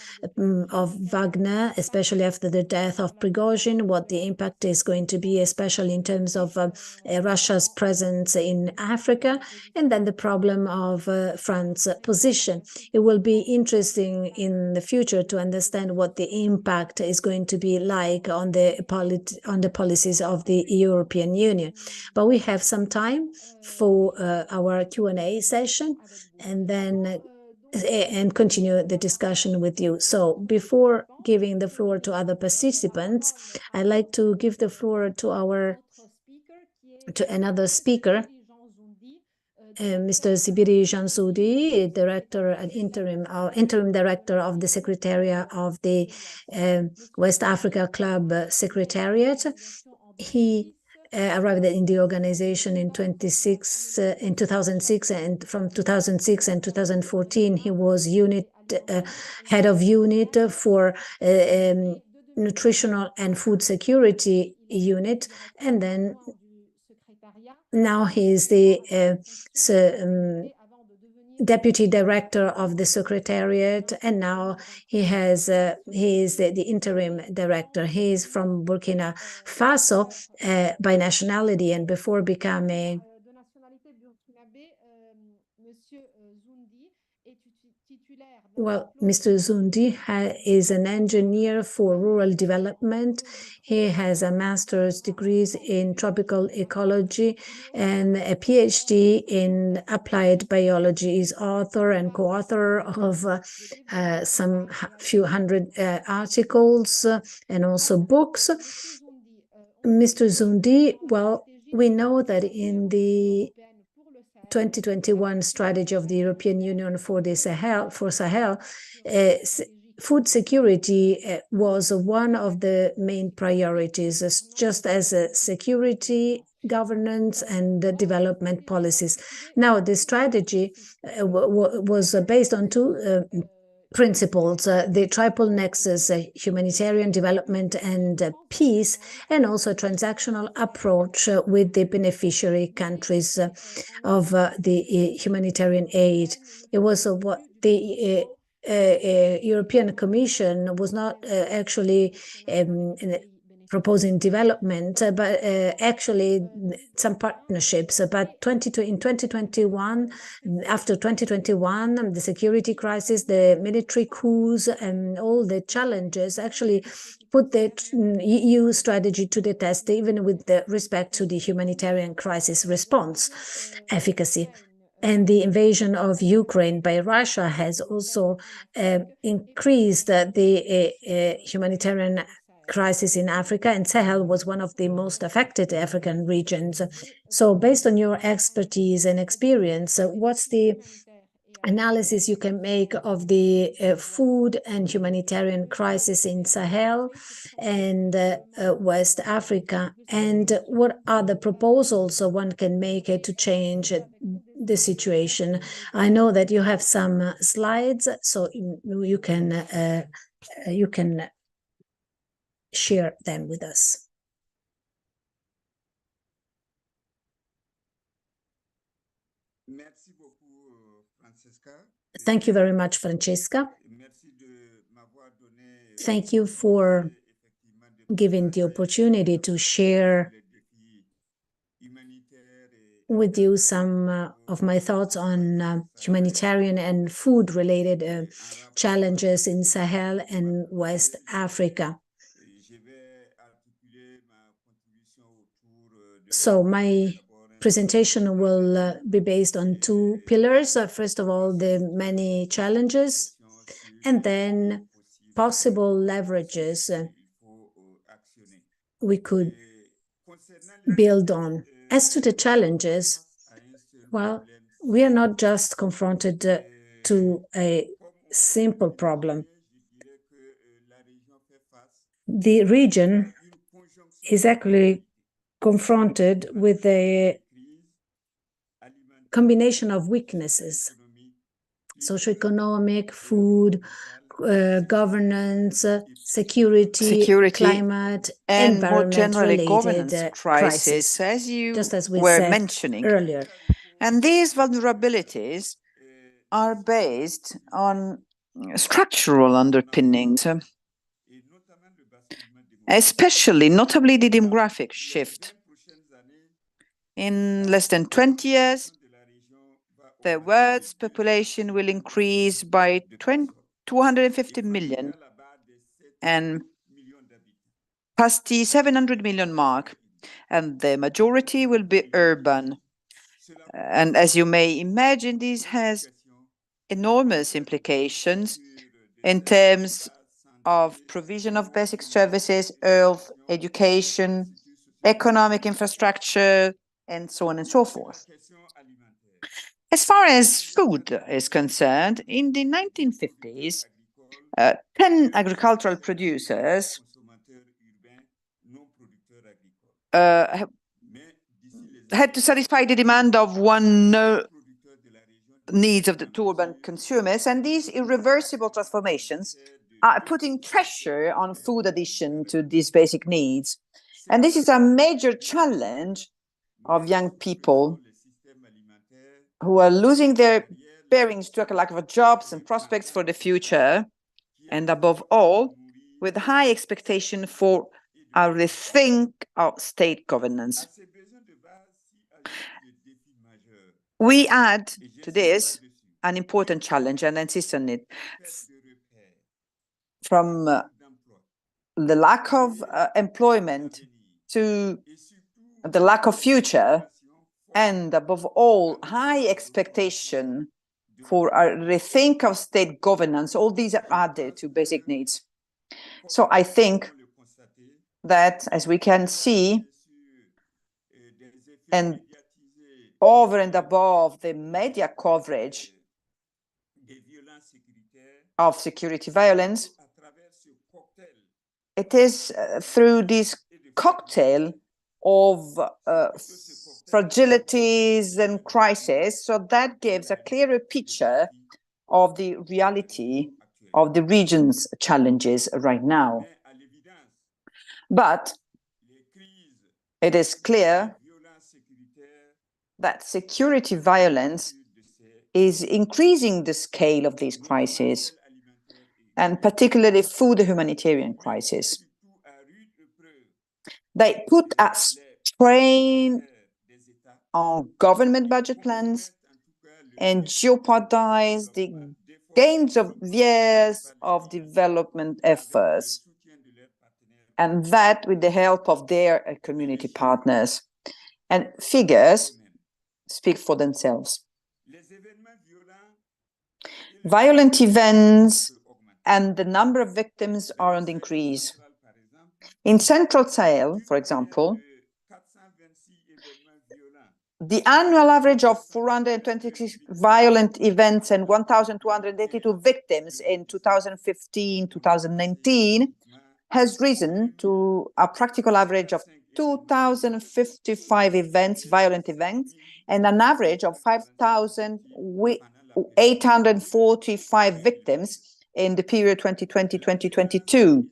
of Wagner, especially after the death of Prigozhin, what the impact is going to be, especially in terms of Russia's presence in Africa, and then the problem of France's position. It will be interesting in the future to understand what the impact is going to be like on the policies of the European Union. But we have some time for our Q&A session, and then continue the discussion with you. So before giving the floor to other participants, I'd like to give the floor to another speaker, Mr. Sibiri Jansoudi, interim director of the Secretariat of the West Africa Club Secretariat. He arrived in the organization in 2006, and from 2006 and 2014 he was head of unit for nutritional and food security unit, and then now he is the deputy director of the secretariat, and now he is the interim director. He is from Burkina Faso by nationality, and before becoming Mr. Zundi is an engineer for rural development. He has a master's degree in tropical ecology and a PhD in applied biology. He's author and co-author of some few hundred articles and also books. Mr. Zundi, we know that in the 2021 strategy of the European Union for Sahel, food security was one of the main priorities, just as security, governance, and development policies. Now, the strategy was based on two principles, the triple nexus, humanitarian development and peace, and also a transactional approach with the beneficiary countries of the humanitarian aid. It was what the European Commission was not actually proposing development, but actually some partnerships. But in 2021, after 2021, the security crisis, the military coups, and all the challenges actually put the EU strategy to the test, even with respect to the humanitarian crisis response efficacy. And the invasion of Ukraine by Russia has also increased the humanitarian crisis in Africa, and Sahel was one of the most affected African regions. So based on your expertise and experience, what's the analysis you can make of the food and humanitarian crisis in Sahel and West Africa, and what are the proposals one can make to change the situation? I know that you have some slides, so you can share them with us. Thank you very much, Francesca. Thank you for giving the opportunity to share with you some of my thoughts on humanitarian and food-related challenges in Sahel and West Africa. So my presentation will be based on two pillars. First of all, the many challenges, and then possible leverages we could build on. As to the challenges, we are not just confronted to a simple problem. The region is actually confronted with a combination of weaknesses: socioeconomic, food, governance, security, climate, and more generally environment-related governance crisis, as you just as we were said mentioning earlier. And these vulnerabilities are based on structural underpinnings, notably the demographic shift. In less than 20 years, the world's population will increase by 250 million and past the 700 million mark, and the majority will be urban. And as you may imagine, this has enormous implications in terms of provision of basic services, health, education, economic infrastructure, and so on and so forth. As far as food is concerned, in the 1950s, 10 agricultural producers had to satisfy the demand of one needs of the two urban consumers, and these irreversible transformations are putting pressure on food addition to these basic needs. And this is a major challenge of young people who are losing their bearings due to a lack of jobs and prospects for the future, and above all, with high expectation for a rethink of state governance. We add to this an important challenge, and insist on it, from the lack of employment to the lack of future, and above all, high expectation for a rethink of state governance. All these are added to basic needs. So I think that, as we can see, and over and above the media coverage of security violence, it is through this cocktail of fragilities and crises, so that gives a clearer picture of the reality of the region's challenges right now. But it is clear that security violence is increasing the scale of these crises, and particularly food humanitarian crisis. They put a strain on government budget plans and jeopardize the gains of years of development efforts, and that with the help of their community partners. And figures speak for themselves. Violent events and the number of victims are on the increase. In Central Sahel, for example, the annual average of 426 violent events and 1,282 victims in 2015-2019 has risen to a practical average of 2,055 violent events, and an average of 5,845 victims in the period 2020-2022.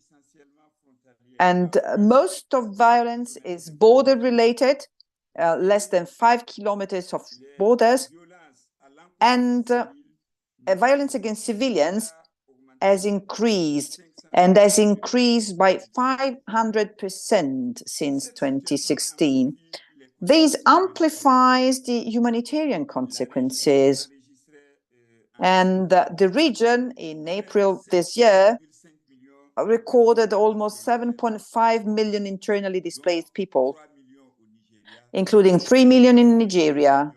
And most of violence is border-related, less than 5 kilometers of borders, and violence against civilians has increased, and has increased by 500% since 2016. This amplifies the humanitarian consequences. And the region, in April this year, recorded almost 7.5 million internally displaced people, including 3 million in Nigeria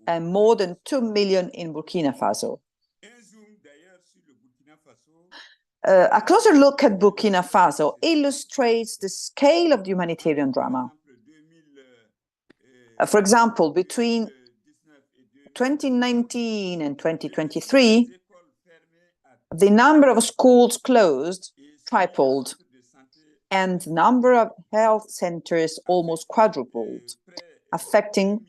and more than 2 million in Burkina Faso. A closer look at Burkina Faso illustrates the scale of the humanitarian drama. For example, between 2019 and 2023, the number of schools closed tripled, and the number of health centers almost quadrupled, affecting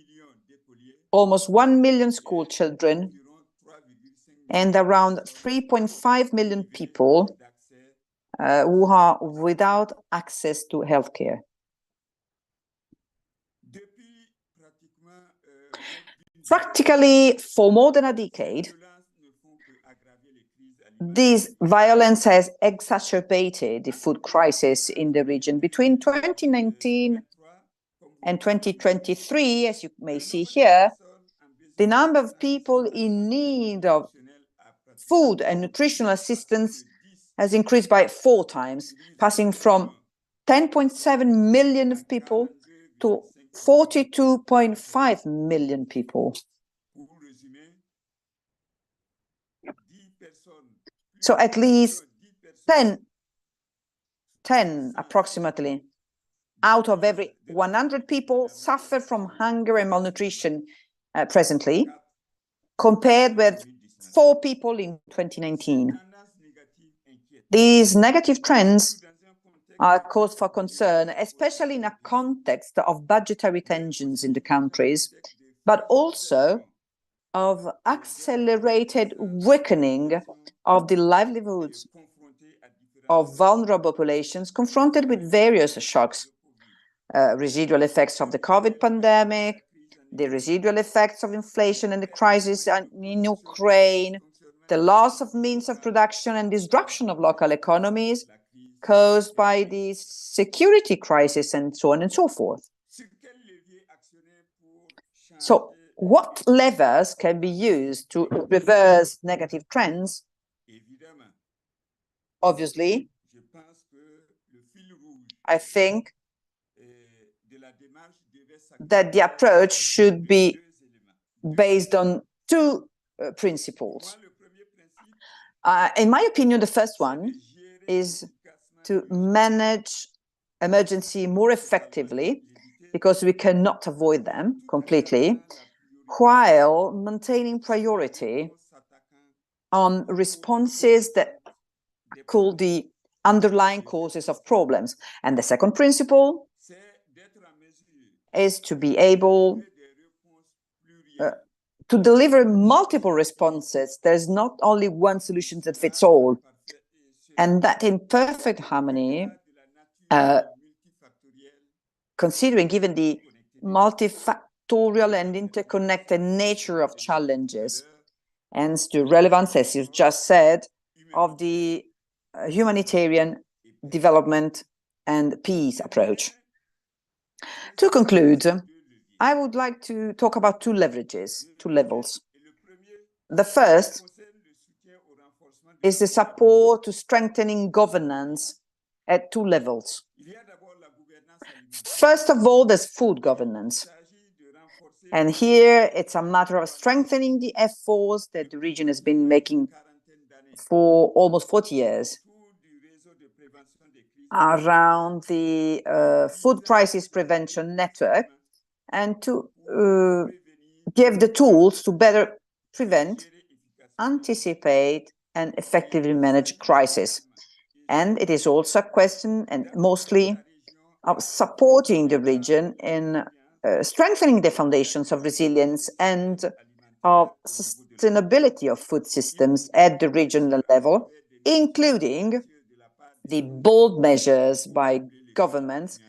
almost 1 million school children and around 3.5 million people who are without access to healthcare. Practically for more than a decade, this violence has exacerbated the food crisis in the region. Between 2019 and 2023, as you may see here, the number of people in need of food and nutritional assistance has increased by 4 times, passing from 10.7 million of people to 42.5 million people. So at least 10 approximately out of every 100 people suffer from hunger and malnutrition presently, compared with 4 people in 2019. These negative trends are a cause for concern, especially in a context of budgetary tensions in the countries, but also of accelerated weakening of the livelihoods of vulnerable populations confronted with various shocks, residual effects of the COVID pandemic, the residual effects of inflation and the crisis in Ukraine, the loss of means of production and disruption of local economies caused by the security crisis, and so on and so forth. So what levers can be used to reverse negative trends? Obviously, I think that the approach should be based on 2 principles. In my opinion, the first one is to manage emergency more effectively, because we cannot avoid them completely, while maintaining priority on responses that tackle the underlying causes of problems. And the second principle is to be able to deliver multiple responses. There's not only one solution that fits all, and that in perfect harmony, considering given the multifactorial and interconnected nature of challenges, and the relevance, as you've just said, of the humanitarian development and peace approach. To conclude, I would like to talk about 2 leverages, 2 levels. The first is the support to strengthening governance at 2 levels. First of all, there's food governance. And here it's a matter of strengthening the efforts that the region has been making for almost 40 years around the food crisis prevention network, and to give the tools to better prevent, anticipate, and effectively manage crisis. And it is also a question, and mostly, of supporting the region in strengthening the foundations of resilience and of sustainability of food systems at the regional level, including the bold measures by governments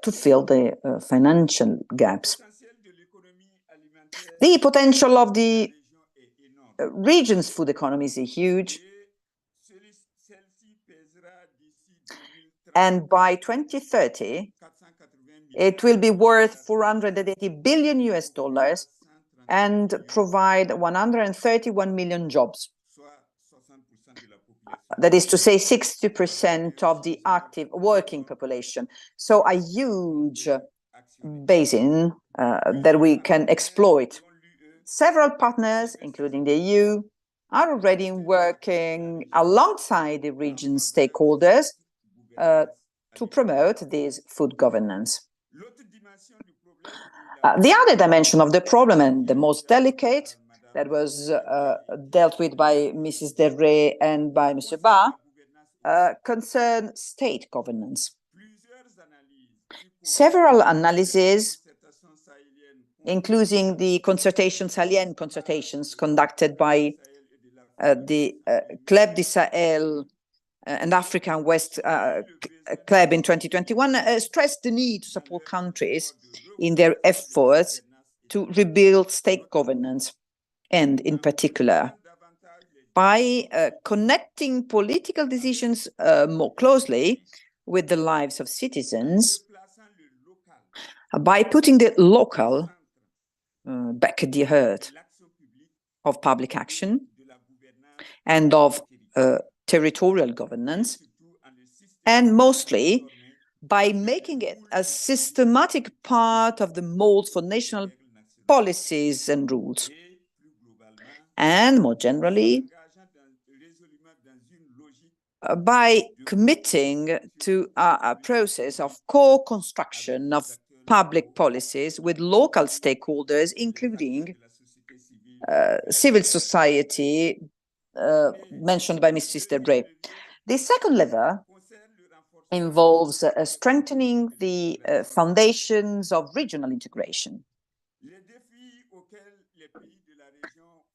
to fill the financial gaps. The potential of the region's food economy is huge, and by 2030, it will be worth $480 billion and provide 131 million jobs. That is to say, 60% of the active working population. So a huge basin that we can exploit. Several partners, including the EU, are already working alongside the region's stakeholders to promote this food governance. The other dimension of the problem, and the most delicate, that was dealt with by Mrs. Derre and by Mr. Ba, concern state governance. Several analyses, including the Sahelian consultations conducted by the Club du Sahel and African West Club in 2021, stressed the need to support countries in their efforts to rebuild state governance, and in particular, by connecting political decisions more closely with the lives of citizens, by putting the local back at the heart of public action and of territorial governance, and mostly by making it a systematic part of the mold for national policies and rules. And more generally, by committing to a process of co-construction of public policies with local stakeholders, including civil society, mentioned by Mrs. Debré. The second lever involves strengthening the foundations of regional integration.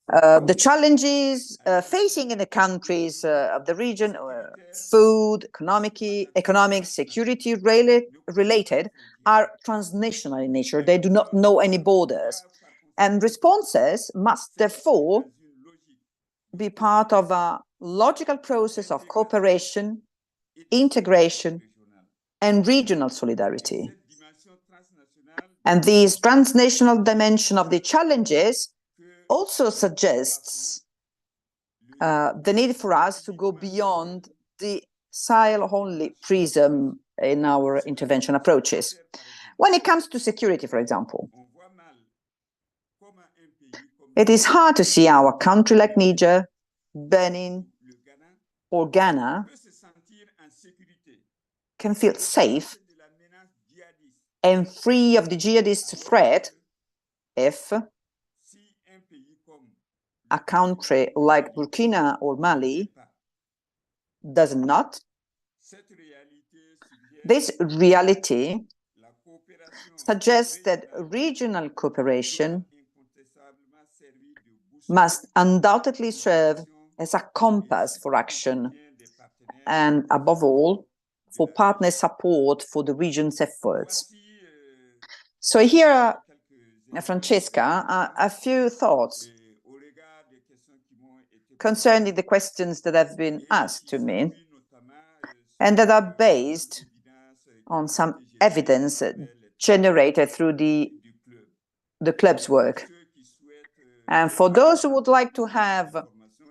The challenges facing in the countries of the region, food, economic, security related, are transnational in nature. They do not know any borders. And responses must therefore be part of a logical process of cooperation, integration, and regional solidarity. And this transnational dimension of the challenges also suggests the need for us to go beyond the Sahel-only prism in our intervention approaches. When it comes to security, for example, it is hard to see how a country like Niger, Benin, or Ghana can feel safe and free of the jihadist threat if a country like Burkina or Mali does not. This reality suggests that regional cooperation must undoubtedly serve as a compass for action and, above all, for partner support for the region's efforts. So here, Francesca, a few thoughts concerning the questions that have been asked to me and that are based on some evidence generated through the club's work. And for those who would like to have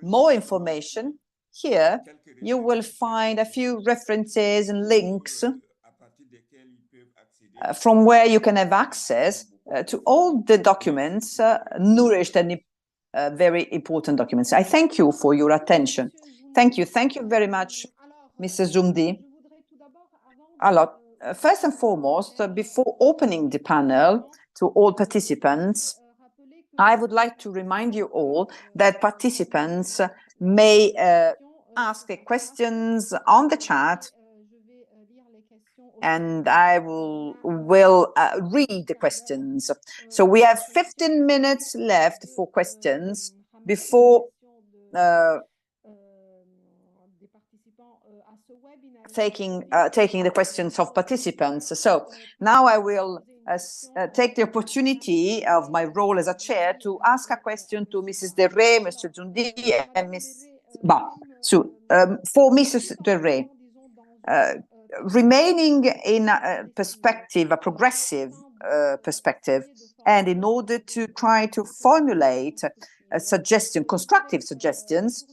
more information, here you will find a few references and links from where you can have access to all the documents nourished and very important documents. I thank you for your attention. Thank you. Thank you very much, Mr. Zumdi. First and foremost, before opening the panel to all participants, I would like to remind you all that participants may ask questions on the chat, and I will read the questions. So we have 15 minutes left for questions before taking the questions of participants. So now I will take the opportunity of my role as a chair to ask a question to Mrs. Derre, Mr. Zundi, and Ms. Ba. So for Mrs. Derre, remaining in a perspective, a progressive perspective, and in order to try to formulate a suggestion, constructive suggestions,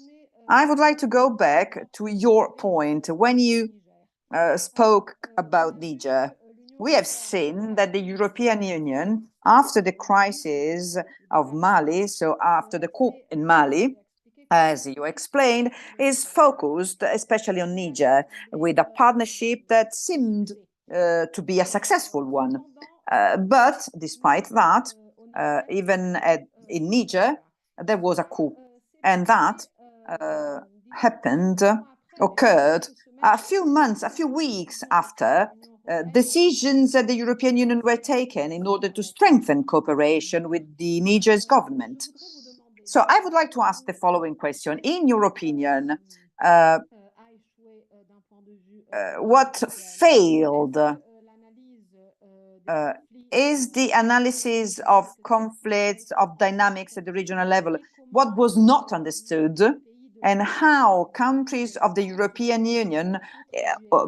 I would like to go back to your point when you spoke about Niger. We have seen that the European Union, after the crisis of Mali, so after the coup in Mali, as you explained, is focused especially on Niger, with a partnership that seemed to be a successful one. But despite that, even in Niger, there was a coup, and that occurred a few weeks after decisions at the European Union were taken in order to strengthen cooperation with the Niger's government. So I would like to ask the following question. In your opinion, what failed? Is the analysis of conflicts, of dynamics at the regional level, what was not understood, and how countries of the European Union,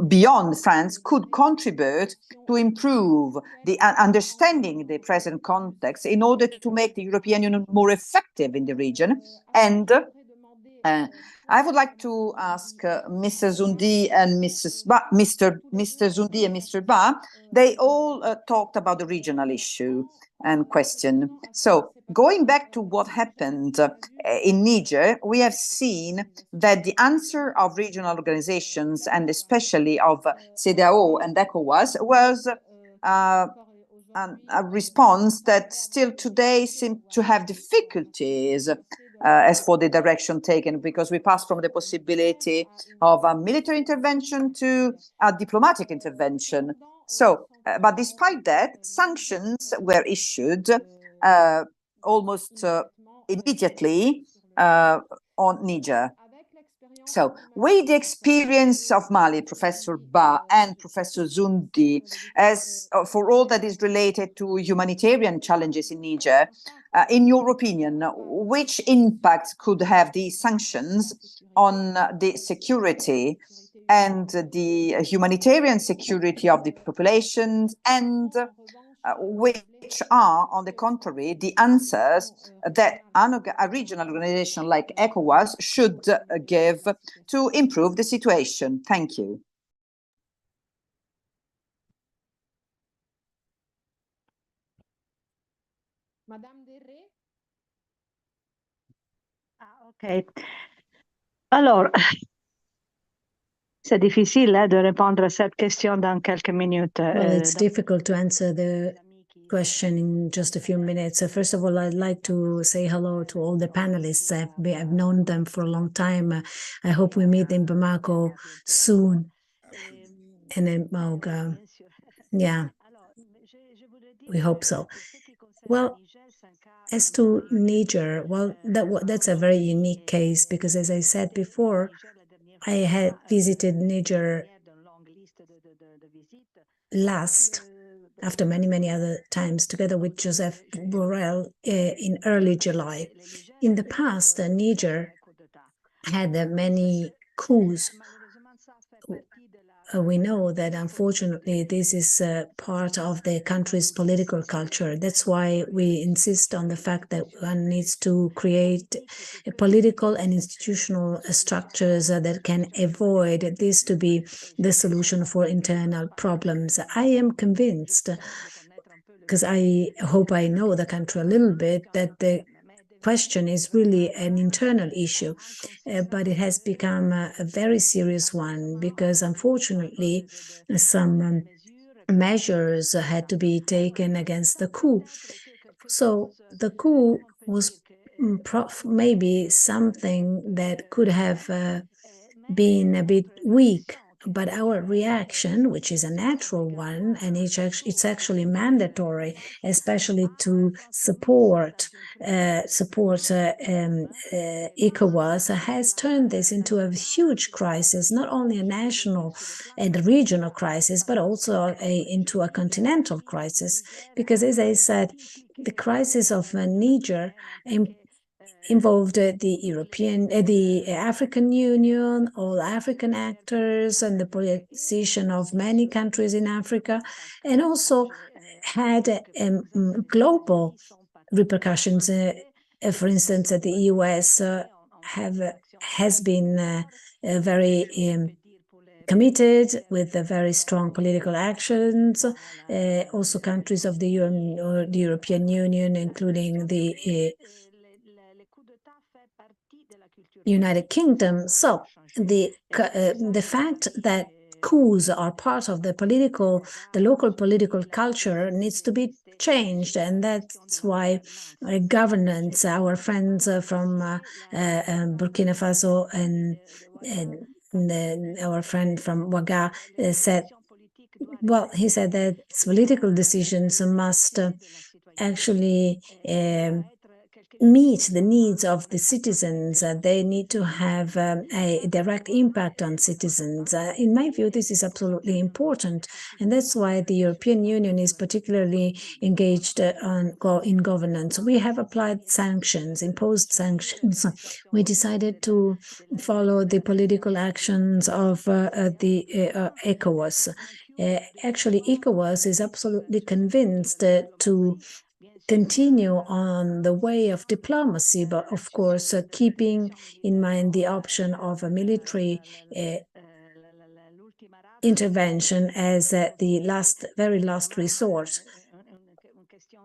beyond France, could contribute to improve the understanding the present context in order to make the European Union more effective in the region? And I would like to ask Mr. Zundi and Mr. Zundi and Mr. Ba. They all talked about the regional issue and question. So going back to what happened in Niger, we have seen that the answer of regional organizations, and especially of CEDEAO and ECOWAS, was a response that still today seems to have difficulties as for the direction taken, because we passed from the possibility of a military intervention to a diplomatic intervention. So, but despite that, sanctions were issued almost immediately on Niger. So, with the experience of Mali, Professor Ba and Professor Zundi, as for all that is related to humanitarian challenges in Niger, in your opinion, which impact could have these sanctions on the security and the humanitarian security of the populations, and which are, on the contrary, the answers that a regional organization like ECOWAS should give to improve the situation? Thank you. Madame Derré. Ok. Alors, c'est difficile de répondre à cette question dans quelques minutes. Well, it's difficult to answer the question in just a few minutes. So first of all, I'd like to say hello to all the panelists. I've known them for a long time. I hope we meet in Bamako soon. And in Mauga. Yeah, we hope so. Well, as to Niger, well, that's a very unique case, because as I said before, I had visited Niger last, after many other times, together with Joseph Borrell in early July. In the past, Niger had many coups. We know that, unfortunately, this is part of the country's political culture. That's why we insist on the fact that one needs to create political and institutional structures that can avoid this to be the solution for internal problems. I am convinced, because I hope I know the country a little bit, that the question is really an internal issue, but it has become a very serious one, because unfortunately some measures had to be taken against the coup. So the coup was maybe something that could have been a bit weak, but our reaction, which is a natural one, and it's actually mandatory, especially to support ECOWAS, has turned this into a huge crisis, not only a national and a regional crisis, but also into a continental crisis. Because, as I said, the crisis of Niger involved the African Union, all African actors, and the position of many countries in Africa, and also had global repercussions. For instance, the US has been very committed with very strong political actions. Also, countries of the European Union, including the United Kingdom. So the fact that coups are part of the local political culture needs to be changed. And that's why governance, our friends from Burkina Faso and our friend from Ouaga said, well, he said that political decisions must actually meet the needs of the citizens. They need to have a direct impact on citizens. In my view, this is absolutely important. And that's why the European Union is particularly engaged in governance. We have applied sanctions, imposed sanctions. We decided to follow the political actions of the ECOWAS. Actually, ECOWAS is absolutely convinced to continue on the way of diplomacy, but of course, keeping in mind the option of a military intervention as the very last resort,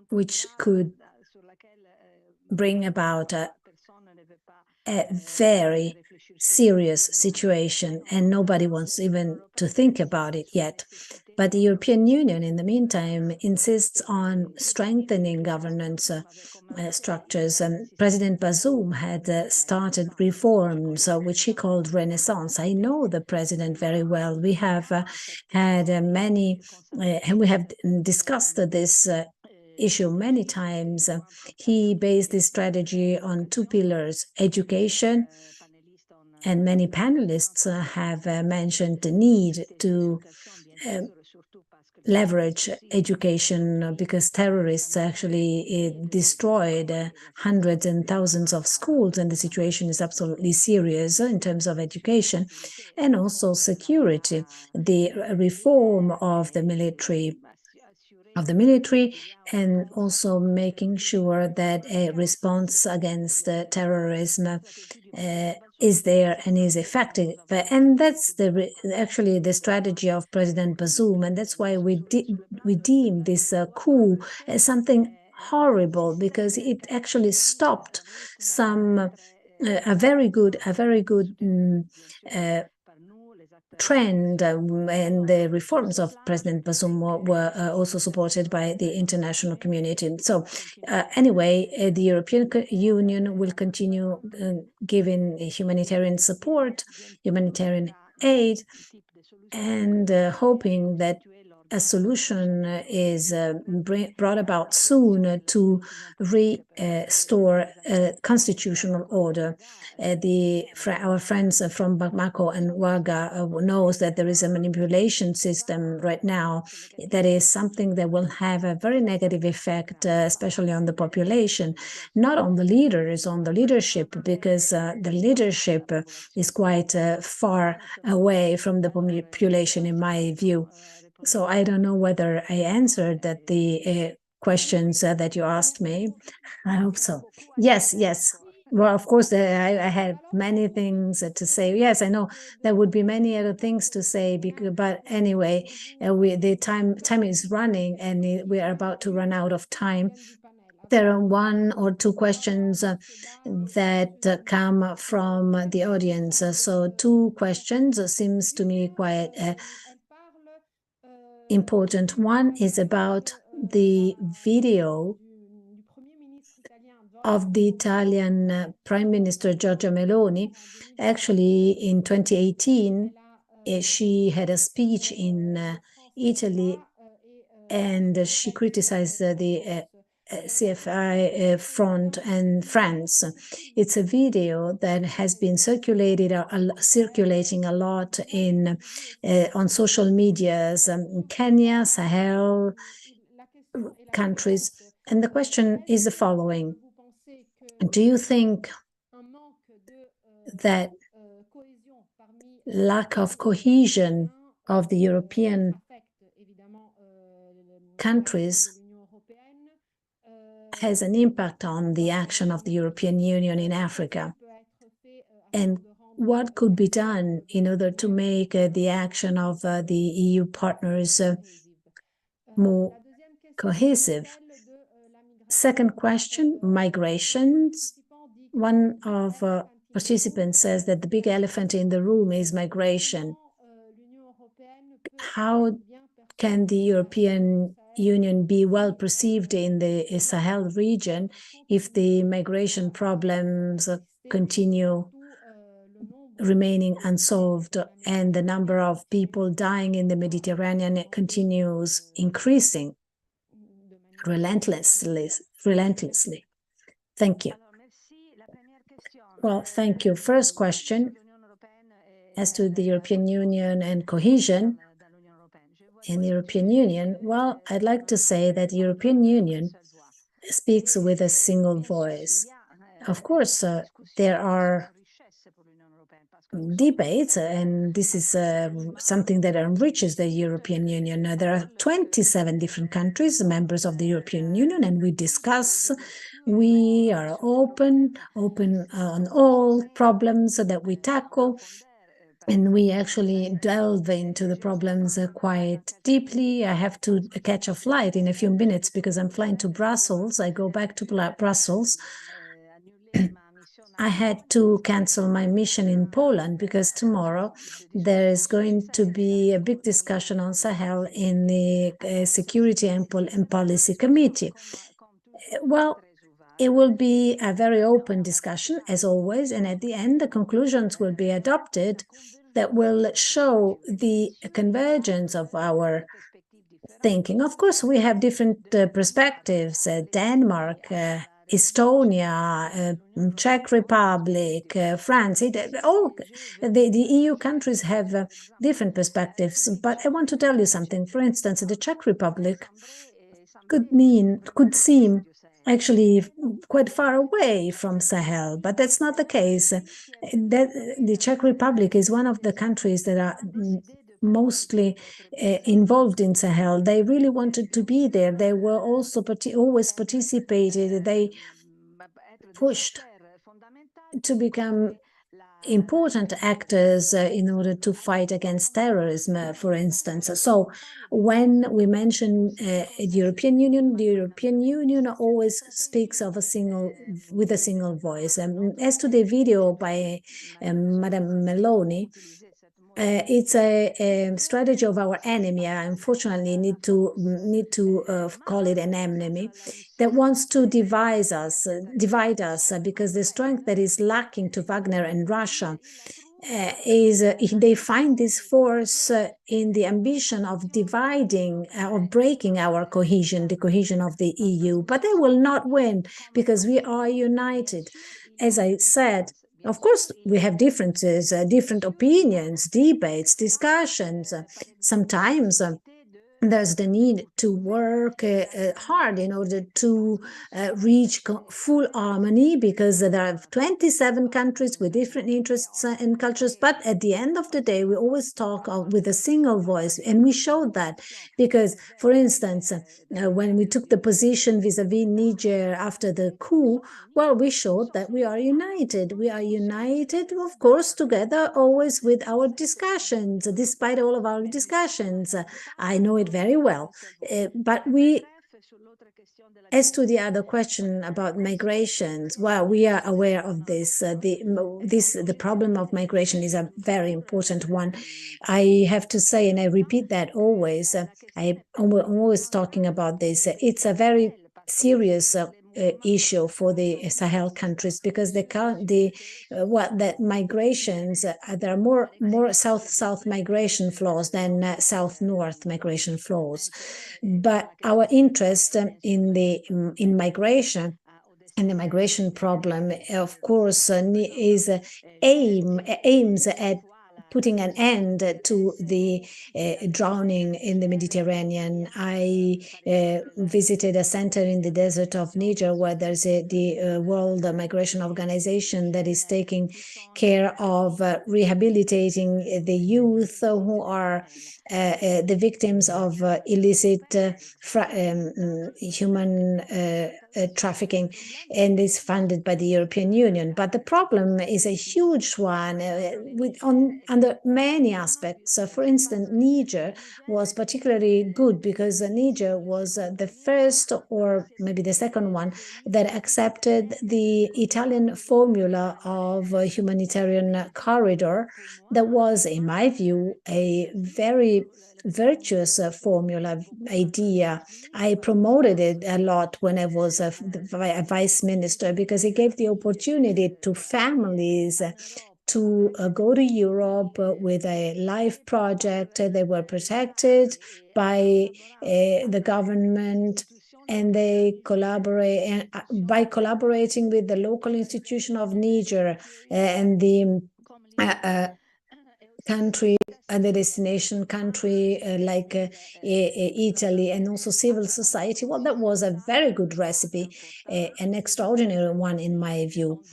which could bring about a very serious situation, and nobody wants even to think about it yet. But the European Union, in the meantime, insists on strengthening governance structures. President Bazoum had started reforms, which he called Renaissance. I know the president very well. We have had we have discussed this issue many times. He based this strategy on two pillars: education, and many panelists have mentioned the need to leverage education, because terrorists actually destroyed hundreds and thousands of schools, and the situation is absolutely serious in terms of education. And also security, the reform of the military, and also making sure that a response against terrorism is there and is effective. And that's actually the strategy of President Bazoum, and that's why we deem this coup as something horrible, because it actually stopped a very good trend, and the reforms of President Bazoum were also supported by the international community. So anyway, the European Union will continue giving humanitarian support, humanitarian aid, and hoping that a solution is brought about soon to restore constitutional order. Our friends from Bamako and Ouaga knows that there is a manipulation system right now that is something that will have a very negative effect, especially on the population, not on the leaders, on the leadership, because the leadership is quite far away from the population, in my view. So I don't know whether I answered the questions that you asked me. I hope so. Yes. Well, of course, I had many things to say. Yes, I know there would be many other things to say, but anyway, the time is running, and we are about to run out of time. There are one or two questions that come from the audience. So 2 questions seems to me quite important. One is about the video of the Italian Prime Minister Giorgia Meloni. Actually, in 2018, she had a speech in Italy, and she criticized the CFI front and France. It's a video that has been circulating a lot on social medias, Kenya, Sahel countries. And the question is the following: do you think that lack of cohesion of the European countries has an impact on the action of the European Union in Africa? And what could be done in order to make the action of the EU partners more cohesive? Second question, migrations. One of participants says that the big elephant in the room is migration. how can the European Union be well perceived in the Sahel region if the migration problems continue remaining unsolved and the number of people dying in the Mediterranean continues increasing relentlessly? Thank you. Well, thank you. First question, as to the European Union and cohesion in the European Union, well, I'd like to say that the European Union speaks with a single voice. Of course, there are debates, and this is something that enriches the European Union. There are 27 different countries, members of the European Union, and we discuss. We are open on all problems that we tackle, and we actually delve into the problems quite deeply. I have to catch a flight in a few minutes because I'm flying to Brussels. I go back to Brussels. I had to cancel my mission in Poland because tomorrow there is going to be a big discussion on Sahel in the Security and Policy Committee. Well, it will be a very open discussion, as always, and at the end, the conclusions will be adopted that will show the convergence of our thinking. Of course, we have different perspectives. Denmark, Estonia, Czech Republic, France, all the EU countries have different perspectives. But I want to tell you something. For instance, the Czech Republic could seem actually quite far away from Sahel, but that's not the case. The Czech Republic is one of the countries that are mostly involved in Sahel. They really wanted to be there. They were also always participated. They pushed to become important actors in order to fight against terrorism, for instance. So when we mention the European Union always speaks of with a single voice. As to the video by Madame Meloni, it's a strategy of our enemy. I unfortunately need to call it an enemy that wants to divide us because the strength that is lacking to Wagner and Russia is they find this force in the ambition of dividing or breaking our cohesion, the cohesion of the EU. But they will not win because we are united. As I said, of course, we have differences, different opinions, debates, discussions. Sometimes there's the need to work hard in order to reach full harmony because there are 27 countries with different interests and cultures. But at the end of the day, we always talk with a single voice. And we showed that because, for instance, when we took the position vis-a-vis Niger after the coup, well, we showed that we are united. We are united, of course, together, always with our discussions, despite all of our discussions. I know it very well. But as to the other question about migrations, well, we are aware of this. The problem of migration is a very important one. I have to say, and I repeat that always, I'm always talking about this. It's a very serious issue for the Sahel countries because that migrations there are more south-south migration flows than south-north migration flows. But our interest in migration and the migration problem, of course, aims at putting an end to the drowning in the Mediterranean. I visited a center in the desert of Niger where there's the World Migration Organization that is taking care of rehabilitating the youth who are the victims of illicit human trafficking, and is funded by the European Union. But the problem is a huge one under many aspects. For instance, Niger was particularly good because Niger was the first, or maybe the second one, that accepted the Italian formula of a humanitarian corridor that was, in my view, a very virtuous formula idea. I promoted it a lot when I was a vice minister, because it gave the opportunity to families to go to Europe with a life project. They were protected by the government, and they collaborate by collaborating with the local institution of Niger and the country and the destination country like Italy, and also civil society. Well, that was a very good recipe, an extraordinary one in my view.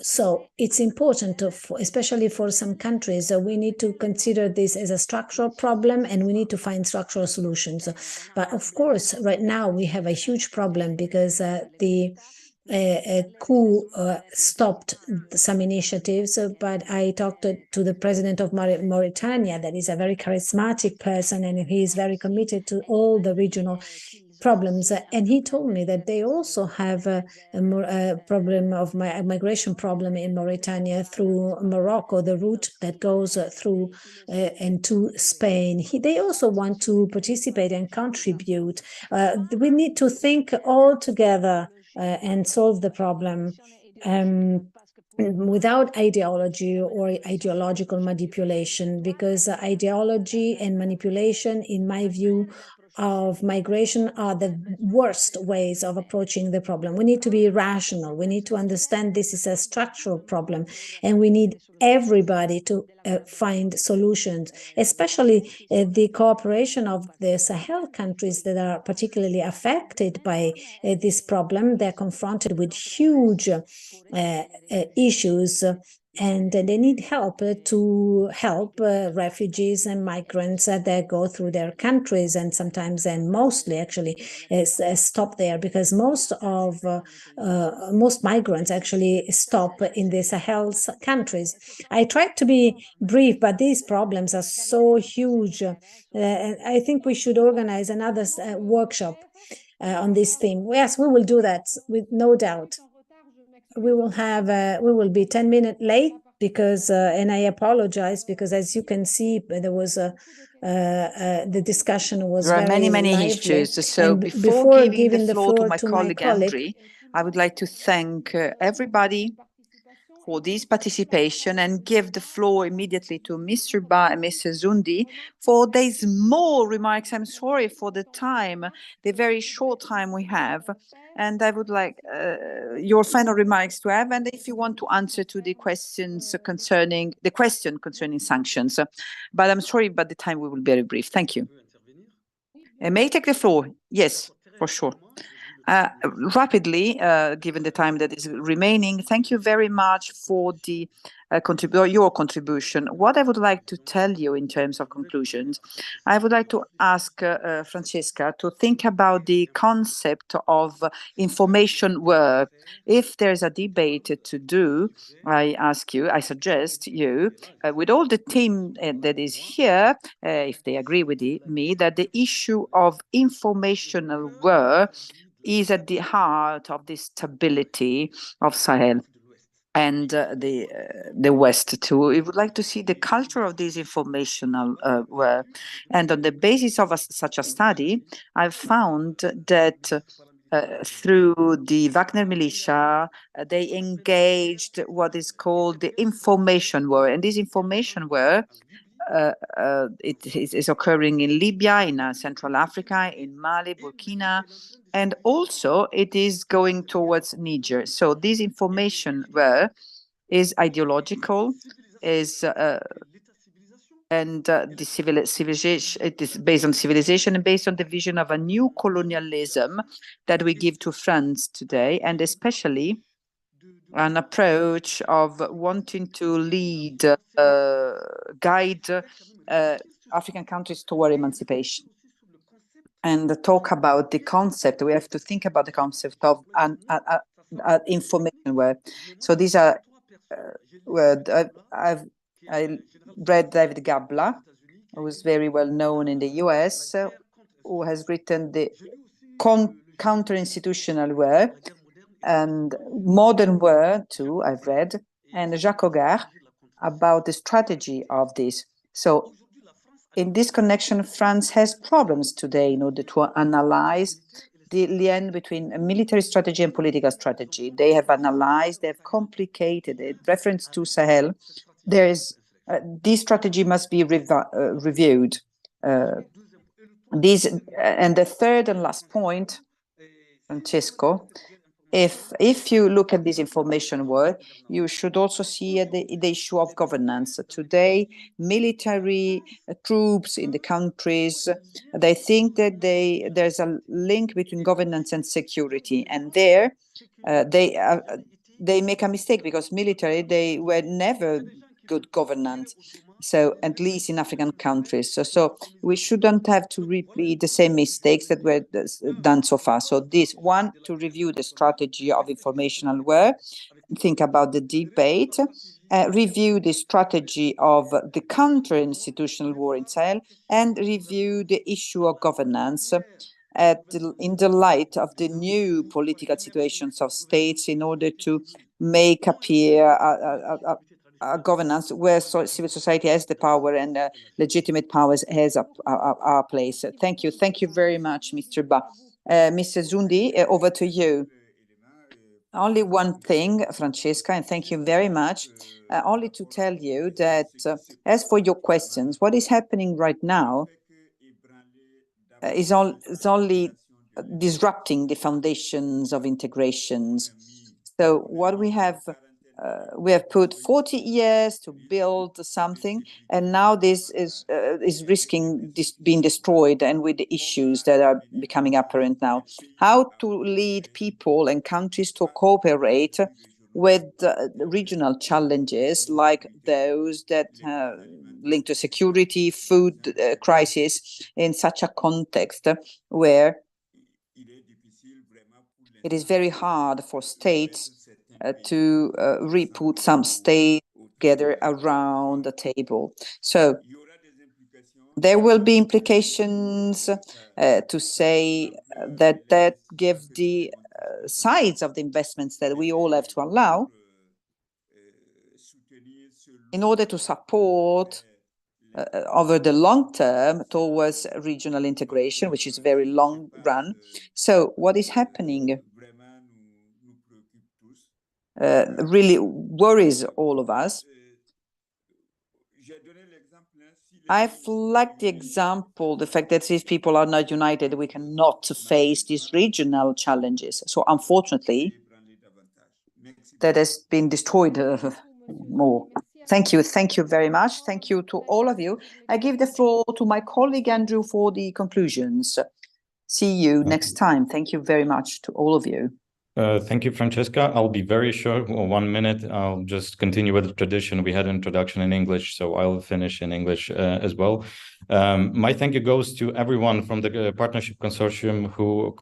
So it's important, especially for some countries, we need to consider this as a structural problem, and we need to find structural solutions. But of course, right now we have a huge problem because the coup stopped some initiatives, but I talked to the president of Mauritania, that is a very charismatic person, and he is very committed to all the regional problems. And he told me that they also have a problem of migration problem in Mauritania through Morocco, the route that goes through and to Spain. They also want to participate and contribute. We need to think all together and solve the problem without ideology or ideological manipulation, because ideology and manipulation, in my view, of migration are the worst ways of approaching the problem. We need to be rational. We need to understand this is a structural problem, and we need everybody to find solutions, especially the cooperation of the Sahel countries that are particularly affected by this problem. They're confronted with huge issues, and they need help to help refugees and migrants that go through their countries, and sometimes, and mostly actually, stop there, because most migrants actually stop in the Sahel countries. I tried to be brief, but these problems are so huge. I think we should organize another workshop on this theme. Yes, we will do that with no doubt. We will be 10 minutes late because, and I apologize, because as you can see, there was the discussion was there are very many lively. issues. So before giving the floor to my colleague Andre, I would like to thank everybody for this participation and give the floor immediately to Mr. Ba and Mr. Zundi for their small remarks. I'm sorry for the time, the very short time we have. And I would like your final remarks to have, and if you want to answer to the questions concerning sanctions. But I'm sorry, but the time will be very brief. Thank you. May I take the floor? Yes, for sure. Rapidly, given the time that is remaining, thank you very much for the your contribution. What I would like to tell you in terms of conclusions, I would like to ask Francesca to think about the concept of information war. If there's a debate to do, I suggest you, with all the team that is here, if they agree with me, that the issue of informational war is at the heart of the stability of Sahel and the West too. We would like to see the culture of this informational war. And on the basis of such a study, I've found that through the Wagner militia, they engaged what is called the information war. And this information war it is occurring in Libya, in Central Africa, in Mali, Burkina, and also it is going towards Niger. So this information war is ideological, is and the civilization, it is based on civilization and based on the vision of a new colonialism that we give to France today, and especially an approach of wanting to lead, guide African countries toward emancipation. And talk about the concept, we have to think about the concept of an information war. So these are, I read David Gabla, who is very well known in the US, who has written the counter-institutional war, and modern war too, I've read, and Jacques Hogarth about the strategy of this. So in this connection, France has problems today in order to analyze the lien between a military strategy and political strategy. They have analyzed, they have complicated it. Reference to Sahel, there is this strategy must be reviewed. And the third and last point, Francesco, if you look at this information work, you should also see the issue of governance. Today, military troops in the countries, they think that there's a link between governance and security, and there they make a mistake, because military, they were never good governance. So at least in African countries. So we shouldn't have to repeat the same mistakes that were done so far. So this one, to review the strategy of informational war, think about the debate, review the strategy of the counter-institutional war in Sahel, and review the issue of governance in the light of the new political situations of states, in order to make appear a governance where civil society has the power and legitimate powers has a place. Thank you. Thank you very much, Mr. Ba. Mr. Zundi, over to you. Only one thing, Francesca, and thank you very much. Only to tell you that as for your questions, what is happening right now is only disrupting the foundations of integrations. So what we have put 40 years to build something, and now this is risking being destroyed, and with the issues that are becoming apparent now. How to lead people and countries to cooperate with regional challenges like those that link to security, food crisis, in such a context where it is very hard for states to re-put some states together around the table. So there will be implications to say that give the size of the investments that we all have to allow in order to support over the long term towards regional integration, which is very long run. So what is happening really worries all of us. I flagged the example, the fact that if people are not united, we cannot face these regional challenges. So unfortunately, that has been destroyed more. Thank you. Thank you very much. Thank you to all of you. I give the floor to my colleague Andrew for the conclusions. See you next time. Thank you very much to all of you. Thank you, Francesca. I'll be very short, 1 minute. I'll just continue with the tradition. We had an introduction in English, so I'll finish in English as well. My thank you goes to everyone from the Partnership Consortium who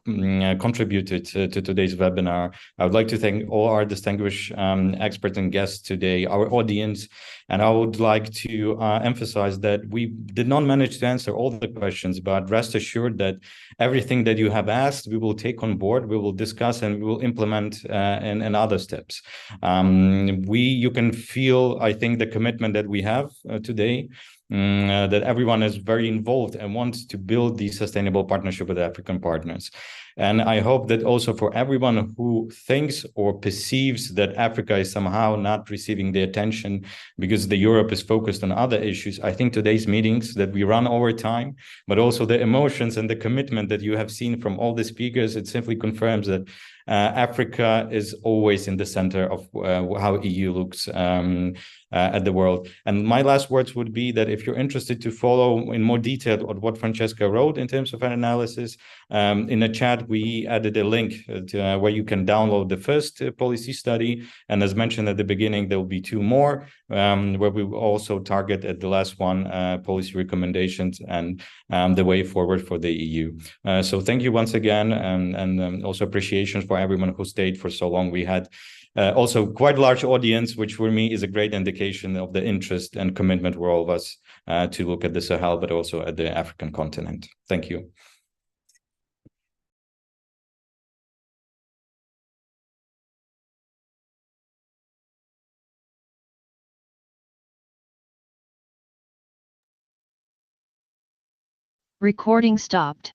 contributed to today's webinar. I would like to thank all our distinguished experts and guests today, our audience, and I would like to emphasize that we did not manage to answer all the questions, but rest assured that everything that you have asked, we will take on board, we will discuss, and we will implement in other steps. You can feel, I think, the commitment that we have today, that everyone is very involved and wants to build the sustainable partnership with African partners. And I hope that also for everyone who thinks or perceives that Africa is somehow not receiving the attention because the Europe is focused on other issues, I think today's meetings that we run over time, but also the emotions and the commitment that you have seen from all the speakers, it simply confirms that Africa is always in the center of how EU looks at the world. And my last words would be that if you're interested to follow in more detail on what Francesca wrote in terms of an analysis, in the chat, we added a link to, where you can download the first policy study. And as mentioned at the beginning, there will be 2 more, where we will also target at the last one policy recommendations and the way forward for the EU. So thank you once again, and also appreciation for everyone who stayed for so long. We had also quite a large audience, which for me is a great indication of the interest and commitment for all of us to look at the Sahel, but also at the African continent. Thank you. Recording stopped.